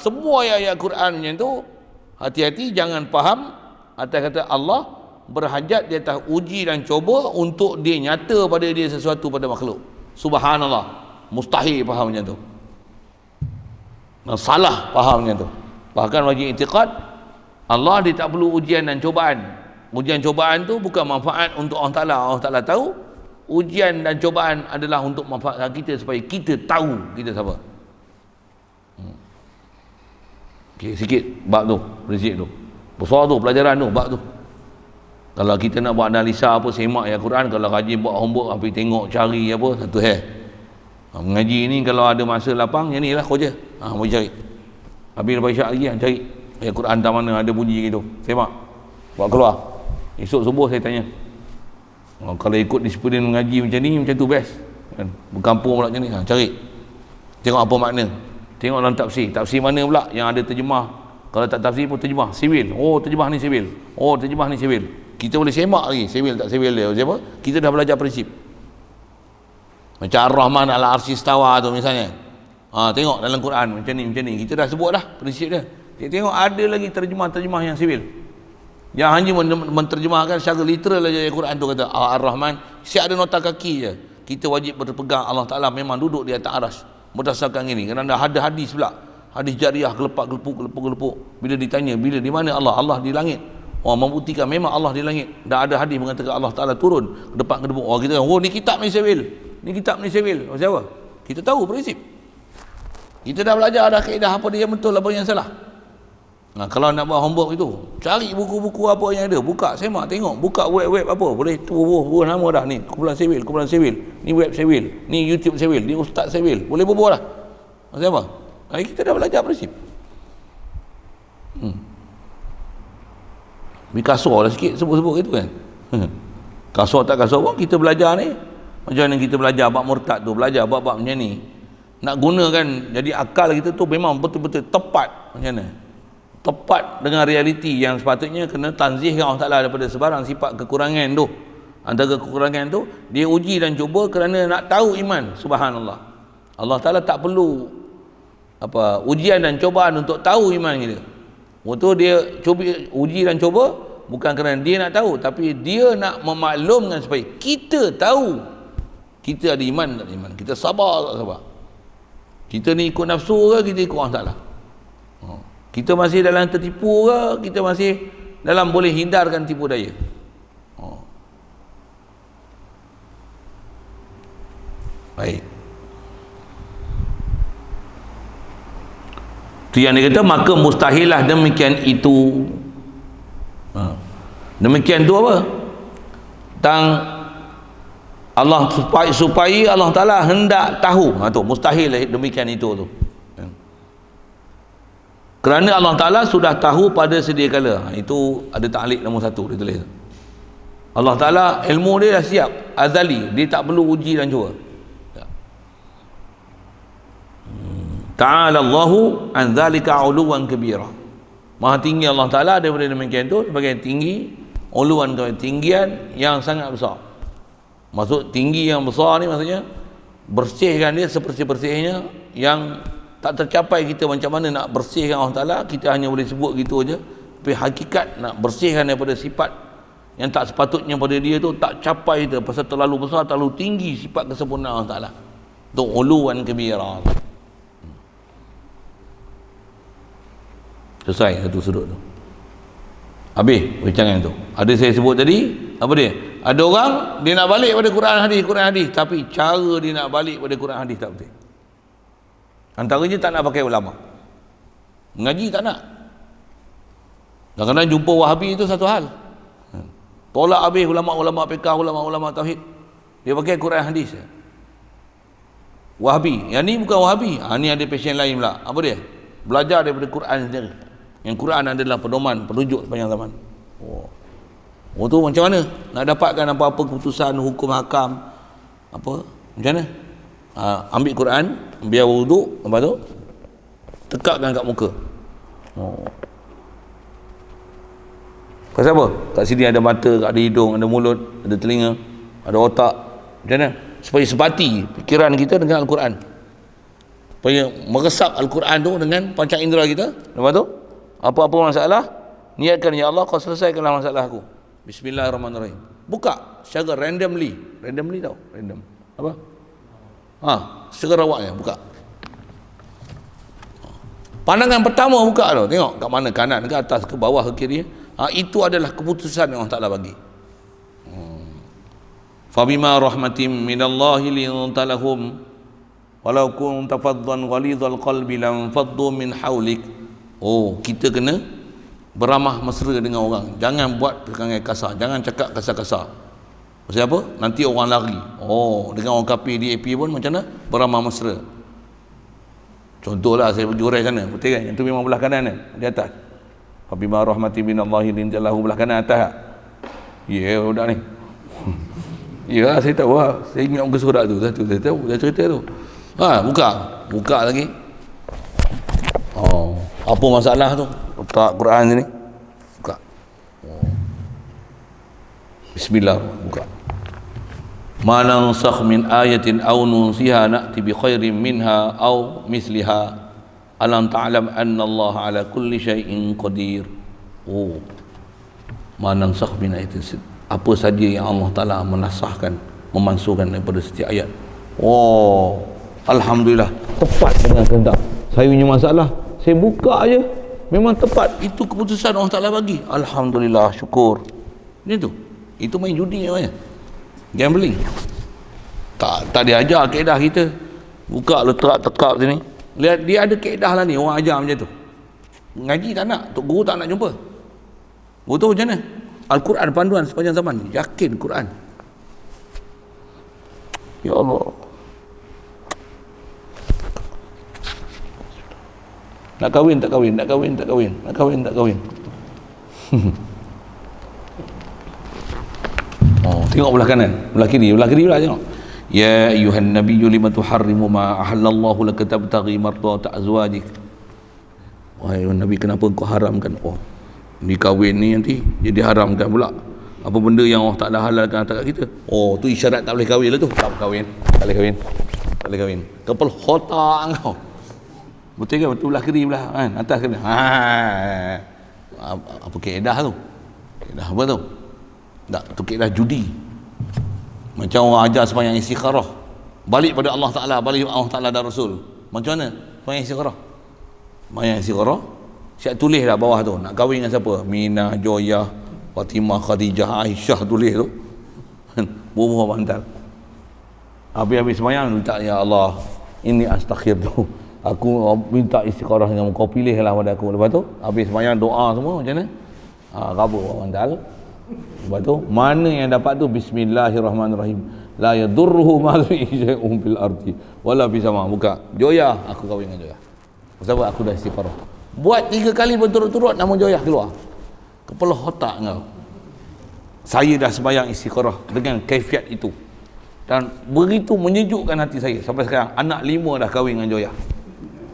Semua ayat-ayat Quran macam tu. Hati-hati jangan faham atas kata Allah berhajat di atas uji dan coba untuk dia nyata pada dia sesuatu pada makhluk. Subhanallah, mustahil faham macam tu. Salah faham macam tu. Bahkan bagi i'tiqad Allah dia tak perlu ujian dan cobaan. Ujian cobaan tu bukan manfaat untuk Allah Ta'ala. Allah Ta'ala tahu. Ujian dan cobaan adalah untuk manfaat kita, supaya kita tahu kita siapa. Sikit bab tu, prinsip tu. Besar tu pelajaran tu, bab tu. Kalau kita nak buat analisa apa, semak ayat Quran. Kalau rajin buat homework, habis tengok cari apa, satu mengaji ni kalau ada masa lapang, yang ni lah kau je. Boleh cari. Habis lepas isyak lagi, cari ayat Quran tak mana ada bunyi gitu. Semak. Buat keluar. Esok subuh saya tanya. Kalau ikut disiplin mengaji macam ni, macam tu best. Berkampung pula macam ni. Cari. Tengok apa makna. Tengok dalam tafsir. Tafsir mana pula yang ada terjemah. Kalau tak tafsir pun terjemah sivil. Terjemah ni sivil. Terjemah ni sivil. Kita boleh semak lagi sivil tak sivil dia. Siapa? Kita dah belajar prinsip. Macam Ar-Rahman al-Arsy istawa tu misalnya. Tengok dalam Quran macam ni. Kita dah sebut dah prinsip dia. Tengok ada lagi terjemah-terjemah yang sivil. Yang hanya menterjemahkan secara literal aja Quran tu kata Ar-Rahman, siap ada nota kaki je. Kita wajib berpegang Allah Ta'ala memang duduk di atas aras. Berdasarkan ini. Kerana ada hadis pula. Hadis jariah gelepuk. Bila ditanya, bila di mana Allah? Allah di langit. membuktikan memang Allah di langit. Dah ada hadis mengatakan Allah Ta'ala turun ke depan ke depan. Kita kata, ni kitab ni sewil. Ni kitab ni sewil. Macam apa? Kita tahu prinsip. Kita dah belajar dah kaedah apa dia yang betul, apa yang salah. Kalau nak buat homework itu, cari buku-buku apa yang ada, buka, semak, tengok, buka web-web apa, boleh bubuh nama dah ni, kumpulan sewil, ni web sewil, ni YouTube sewil, ni ustaz sewil, boleh bubuh dah. Macam apa? Kita dah belajar prinsip. Kasar dah sikit sebut-sebut gitu kan. Kasar tak kasar pun kita belajar ni. Macam mana kita belajar bab murtad tu, belajar bab-bab macam ni. Nak gunakan, jadi akal kita tu memang betul-betul tepat. Macam mana? Tepat dengan realiti yang sepatutnya kena tanzihkan Allah Ta'ala daripada sebarang sifat kekurangan tu. Antara kekurangan tu, dia uji dan cuba kerana nak tahu iman. Subhanallah. Allah Ta'ala tak perlu ujian dan cobaan untuk tahu iman kita. Waktu dia uji dan cuba bukan kerana dia nak tahu, tapi dia nak memaklumkan supaya kita tahu kita ada iman tak ada iman, kita sabar tak sabar, kita ni ikut nafsu ke kita ikut Allah Ta'ala, kita masih dalam tertipu ke kita masih dalam boleh hindarkan tipu daya. Baik, tu yang dia kata, maka mustahillah demikian itu. Demikian tu apa? Allah supaya Allah Ta'ala hendak tahu. Tu mustahil demikian itu tu. Kerana Allah Ta'ala sudah tahu pada sedia kala. Itu ada ta'liq nombor 1 dia tulis. Allah Ta'ala ilmu dia dah siap, azali, dia tak perlu uji dan cuba. Ta'ala Allahu an dzalika 'uluwan kabira. Maha tinggi Allah Ta'ala daripada demikian itu, sebagai tinggi, uluan, tinggian yang sangat besar. Maksud tinggi yang besar ni maksudnya bersihkan dia sebersih-bersihnya yang tak tercapai. Kita macam mana nak bersihkan Allah Ta'ala, kita hanya boleh sebut gitu aja. Tapi hakikat nak bersihkan daripada sifat yang tak sepatutnya pada dia tu tak capai tu, pasal terlalu besar, terlalu tinggi sifat kesempurnaan Allah Ta'ala. Tu uluwan kabira. Selesai satu sudut tu, habis perbincangan tu. Ada saya sebut tadi, apa dia? Ada orang dia nak balik pada Quran hadis, tapi cara dia nak balik pada Quran hadis tak betul. Antaranya tak nak pakai ulama, mengaji tak nak. Kadang-kadang jumpa Wahabi itu satu hal, tolak habis ulama-ulama fiqh, ulama-ulama tauhid, dia pakai Quran hadis. Wahabi, yang ni bukan Wahabi, ni ada passion lain pula. Apa dia? Belajar daripada Quran sendiri. Yang Quran adalah pedoman, perujuk sepanjang zaman. Tu macam mana nak dapatkan apa-apa keputusan hukum hakam apa macam mana? Ambil Quran, biar wuduk, lepas tu tekakkan kat muka. Pasal apa? Kat sini ada mata, ada hidung, ada mulut, ada telinga, ada otak. Macam mana? Supaya sebati fikiran kita dengan Al-Quran, supaya meresap Al-Quran tu dengan panca indera kita. Lepas tu apa-apa masalah, niatkan, ya Allah kau selesaikanlah masalah aku. Bismillahirrahmanirrahim. Buka secara randomly tau, random apa? Secara rawaknya buka. Pandangan pertama buka tu, tengok kat mana, kanan ke atas ke bawah ke kiri. Itu adalah keputusan yang Allah Ta'ala bagi. Fabima rahmatim minallahi linta lahum walau kunta faddan ghalidhal qalbi lam faddu min haulik. Kita kena beramah mesra dengan orang, jangan buat perangai kasar, jangan cakap kasar-kasar. Pasal apa? Nanti orang lari. Dengan orang kafir di AP pun macam mana? Beramah mesra. Contohlah saya pergi urai sana, betul kan? Yang tu memang belah kanan kan? Di atas. Fabima rahmati minallahi linta lahu, belah kanan atas. Budak ni. Ya, saya tahu lah. Saya ingat muka surat tu. Saya tahu, dah cerita tu. Buka lagi. Apa masalah tu? Letak Quran sini. Buka. Bismillah. Buka. Ma nansakh min ayatin aw nunsiha na'ti bi khairin minha aw misliha alam ta'lam anna Allah ala kulli syai'in qadir. Ma nansakh min ayatin, apa saja yang Allah Ta'ala menasahkan, memansuhkan daripada setiap ayat. Alhamdulillah, tepat dengan kehendak. Saya punya masalah, saya buka aja, memang tepat, itu keputusan Allah Ta'ala bagi, alhamdulillah, syukur. Ini tu, itu main judi namanya, gambling. Tak diajar kaedah kita. Buka letak sini, lihat dia ada kaedah lah ni, orang ajar macam tu. Ngaji tak nak, tok guru tak nak jumpa. Guru tahu macam mana? Al-Quran panduan sepanjang zaman, yakin Quran. Ya Allah, nak kahwin tak kahwin, nak kahwin tak kahwin, nak kahwin tak kahwin. Oh, tengok belah kanan, belah kiri pula tengok. Ya ayuhan nabiyyu lima tuharrimu ma ahallallahu laka tabtaghi mardata azwajik. Wahai Nabi, kenapa kau haramkan? Oh, ni kahwin ni nanti jadi haramkan pula apa benda yang Allah Ta'ala halalkan atas kita. Oh, tu isyarat tak boleh kahwin lah tu. Tak boleh kahwin. Kepala otak kau. Betul ke? Betul belah kiri belah kan? Atas kena. Apa kaedah tu? Kaedah apa tu? Tak, tu kaedah judi. Macam orang ajar sembahyang istikharah. Balik pada Allah Ta'ala, balik Allah Ta'ala dan Rasul. Macam mana sembahyang istikharah? Sembahyang istikharah, siap tulis dah bawah tu. Nak kahwin dengan siapa? Minah, Joyah, Fatimah, Khadijah, Aisyah, tulis tu. Buah bantal. Habis sembahyang minta, ya Allah, ini astaghfir tu. Aku minta istikharah dengan kau, pilihlah pada aku. Lepas tu habis sembahyang doa semua macam mana? Kabur bantal. Lepas tu mana yang dapat tu? Bismillahirrahmanirrahim. La yadurruhu ma shay'un fil ardi wala fis sama. Buka. Joyah, aku kahwin dengan Joyah. Sebab aku dah istikharah. Buat 3 kali berturut-turut, nama Joyah keluar. Kepala otak kau. Saya dah sembahyang istikharah dengan kaifiat itu. Dan begitu menyejukkan hati saya. Sampai sekarang anak 5 dah kahwin dengan Joyah.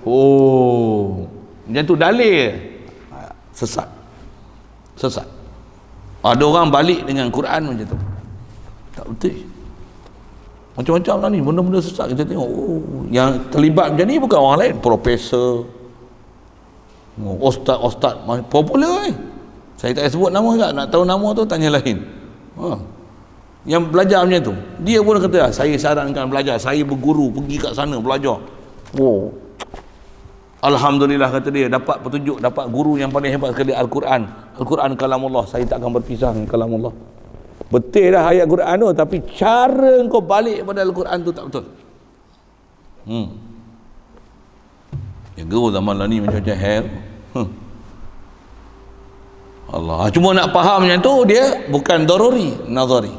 Oh, macam tu dalil. Sesat. Ada orang balik dengan Quran macam tu. Tak betul. Macam-macam lah ni, benda-benda sesat kita tengok. Oh, yang terlibat macam ni bukan orang lain, profesor, ustaz popular ni. Saya tak sebut nama tak, nak tahu nama tu tanya lain. Yang belajar macam tu, dia pun kata, saya sarankan belajar, saya berguru, pergi kat sana belajar. Oh, alhamdulillah, kata dia, dapat petunjuk, dapat guru yang paling hebat sekali, Al-Quran. Al-Quran kalamullah, saya tak akan berpisah dengan kalamullah. Betul dah ayat Quran tu, tapi cara kau balik pada Al-Quran tu tak betul. Ya guru zaman lah ni macam-macam hell. Allah, cuma nak faham macam tu, dia bukan daruri, nazari.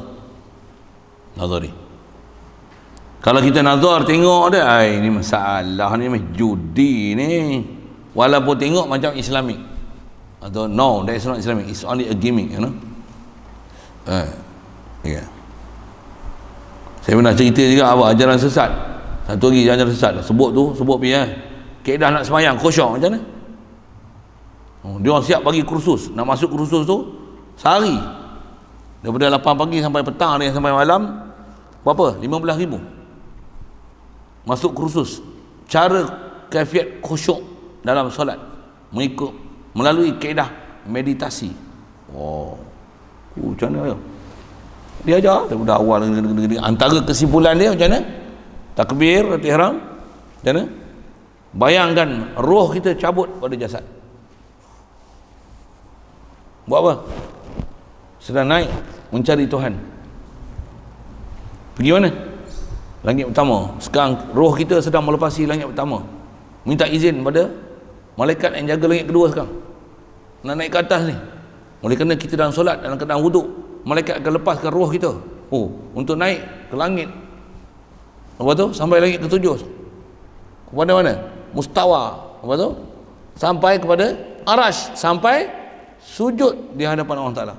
Kalau kita nazar tengok dia, ini masalah ni, judi ni, walaupun tengok macam Islamic, atau no, that is not Islamic, it's only a gimmick, you know. Yeah. Saya pernah cerita juga apa ajaran sesat. Satu lagi ajaran sesat, sebut pergi kaedah nak sembahyang khusyuk macam mana? Dia orang siap bagi kursus, nak masuk kursus tu sehari, daripada 8 pagi sampai petang ni, sampai malam, berapa? 15,000 masuk kursus cara kaifiat khusyuk dalam solat, mengikut melalui kaedah meditasi. Macam mana dia ajar daripada awal. Antara kesimpulan dia macam mana? Takbir, ihram, macam mana? Bayangkan roh kita cabut pada jasad. Buat apa? Sedang naik mencari Tuhan. Pergi mana? Langit pertama. Sekarang roh kita sedang melepasi langit pertama, minta izin pada malaikat yang jaga langit kedua sekarang, nak naik ke atas ni. Oleh kerana kita dalam solat, dalam keadaan wuduk, malaikat akan lepaskan roh kita untuk naik ke langit. Lepas tu sampai langit ke-7. Kepada mana? Mustawa. Lepas tu sampai kepada Arash, sampai sujud di hadapan Allah Ta'ala.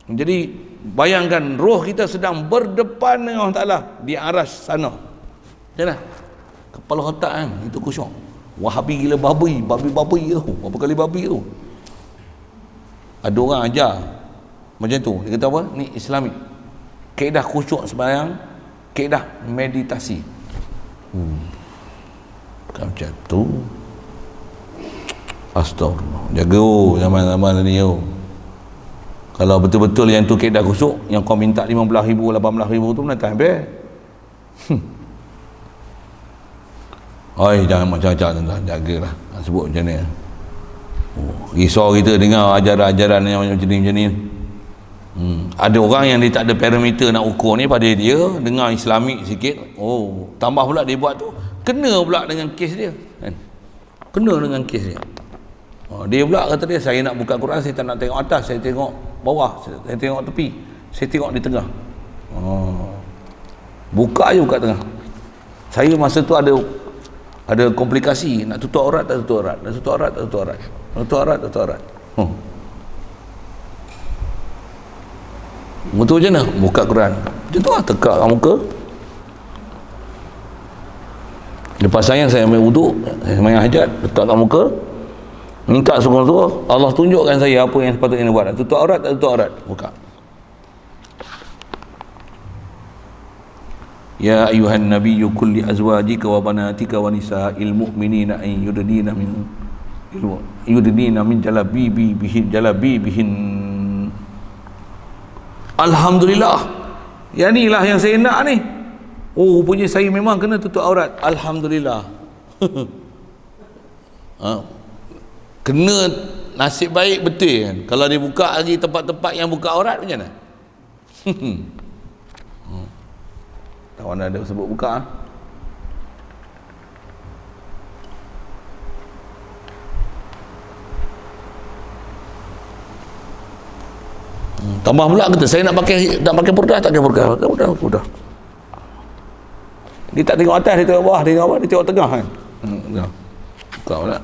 Jadi bayangkan roh kita sedang berdepan dengan Allah Ta'ala di Arash sana. Macam mana? Kepala otak kan, itu khusyuk. Wahabi gila babi tu, berapa kali babi tu. Ada orang ajar macam tu, dia kata apa? Ni Islamik, kaedah khusyuk sembahyang, kaedah meditasi. Bukan macam tu. Astagfirullah, jaga zaman-zaman ni. Kalau betul-betul yang tu kaedah khusyuk, yang kau minta 15,000, 18,000 tu mana tak habis. Jangan macam-macam tuan-tuan, jagalah. Sebut macam ni. Risau kita dengar ajaran-ajaran yang macam ni. Ada orang yang dia tak ada parameter nak ukur ni, pada dia dengar Islamik sikit, tambah pula dia buat tu, kena pula dengan kes dia kan? Kena dengan kes dia. Dia pula kata dia, saya nak buka Quran, saya tak nak tengok atas, saya tengok bawah, saya tengok tepi, saya tengok di tengah. Buka je, buka tengah. Saya masa tu ada komplikasi, nak tutup aurat tak tutup aurat, nak tutup aurat tak tutup aurat, nak tutup aurat tak tutup aurat. Betul je nak buka Quran macam tu lah, tekak kat muka. Lepas saya ambil wuduk, saya semayang hajat, letak kat muka, minta sungguh-sungguh Allah tunjukkan saya apa yang sepatutnya buat. Nak tutup aurat tak tutup aurat, buka. Ya ayuhan nabiyyu kulli azwajika wa banatika wa nisa'il mu'minina an yudnina min jalabibihin. Alhamdulillah, yang ni lah yang saya nak ni. Rupanya saya memang kena tutup aurat. Alhamdulillah. Kena, nasib baik betul kan. Kalau dia buka lagi tempat-tempat yang buka aurat macam mana? Tak mana ada sebut buka. Tambah pula kata, saya nak pakai purdah, tak pakai purdah. Dia tak tengok atas, dia tengok bawah, dia tengok apa? Dia tengok tengah kan. Buka pula.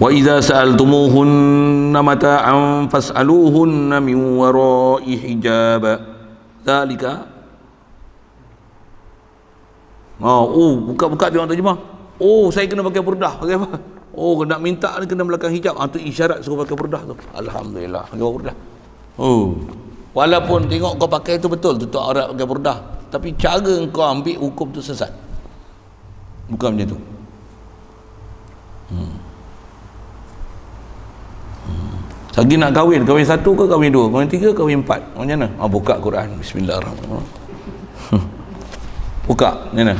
Wa idza sa'altumuhunna mata'an fas'aluhunna min wara'i hijab. Zalika. Buka-buka tengok terjemah. Saya kena pakai purdah. Pakai apa? Nak minta ni kena belakang hijab. Tu isyarat suruh pakai purdah tu. Alhamdulillah, pakai purdah. Walaupun tengok kau pakai tu betul, tutup aurat pakai purdah, tapi cara kau ambil hukum tu sesat. Bukan macam tu. Lagi nak kahwin satu ke kahwin dua, kahwin tiga, kahwin empat, macam mana? Buka Quran, bismillahirrahmanirrahim. Buka, macam mana?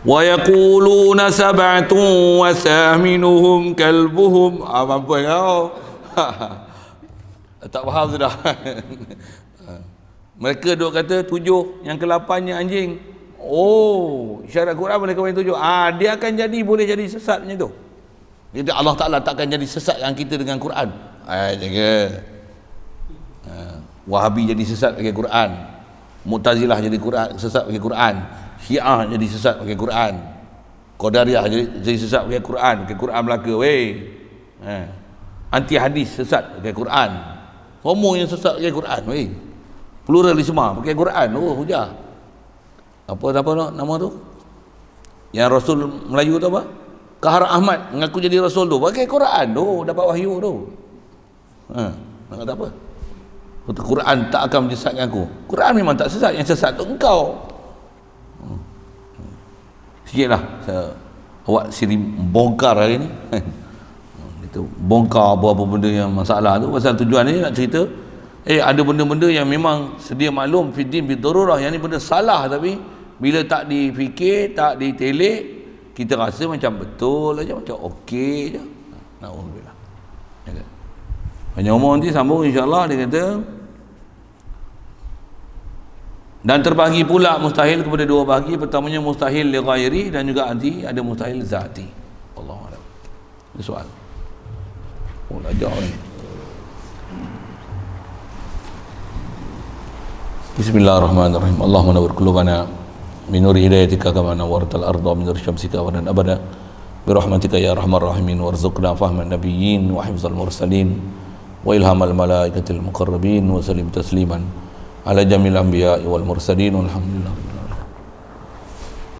Wa yaquluna sab'atun wa thaminuhum kalbuhum. Mampu kau. Tak faham sudah. Mereka duk kata 7, yang ke-8-nya anjing. Syarat Quran boleh kahwin 7. Dia akan boleh jadi sesat macam tu. Jadi Allah Ta'ala takkan jadi sesat yang kita dengan Quran. Jaga. Wahabi jadi sesat pakai Quran. Mu'tazilah jadi sesat pakai Quran. Syiah jadi sesat pakai Quran. Qadariyah jadi sesat pakai Quran. Pakai Quran Melaka. Anti hadis sesat pakai Quran. Homo yang sesat pakai Quran. Pluralisme pakai Quran. Hujah. Apa nama tu? Yang Rasul Melayu tu apa? Kahar Ahmad mengaku jadi Rasul tu pakai Quran tu, dapat wahyu tu. Nak kata apa? Quran tak akan menyesatkan aku. Quran memang tak sesat, yang sesat tu engkau. Sikitlah awak siri bongkar hari ni. Itu bongkar apa-apa benda yang masalah tu. Pasal tujuan ni nak cerita, ada benda-benda yang memang sedia maklum fiddin bidarurah, yang ni benda salah, tapi bila tak difikir, tak ditelik, kita rasa macam betul aja, macam okey je. Alhamdulillah. Hanya umur nanti sambung insya-Allah. Dia kata, dan terbahagi pula mustahil kepada dua bahagi. Pertamanya mustahil li ghairi, dan juga nanti ada mustahil zati. Allahu a'lam. Ini soal. Ajar ni. Bismillahirrahmanirrahim. Allahumma nawwir qulubana min nuri hidayatika kama nawwartal arda min nuri syamsika wa abada bi rahmatika ya arhamar rahimin, warzuqna fahman nabiyyin wa hifzal mursalin wa ilhamal malaikatil muqarrabin wa sallim tasliman ala jamil anbiya'i wal mursalin walhamdulillah.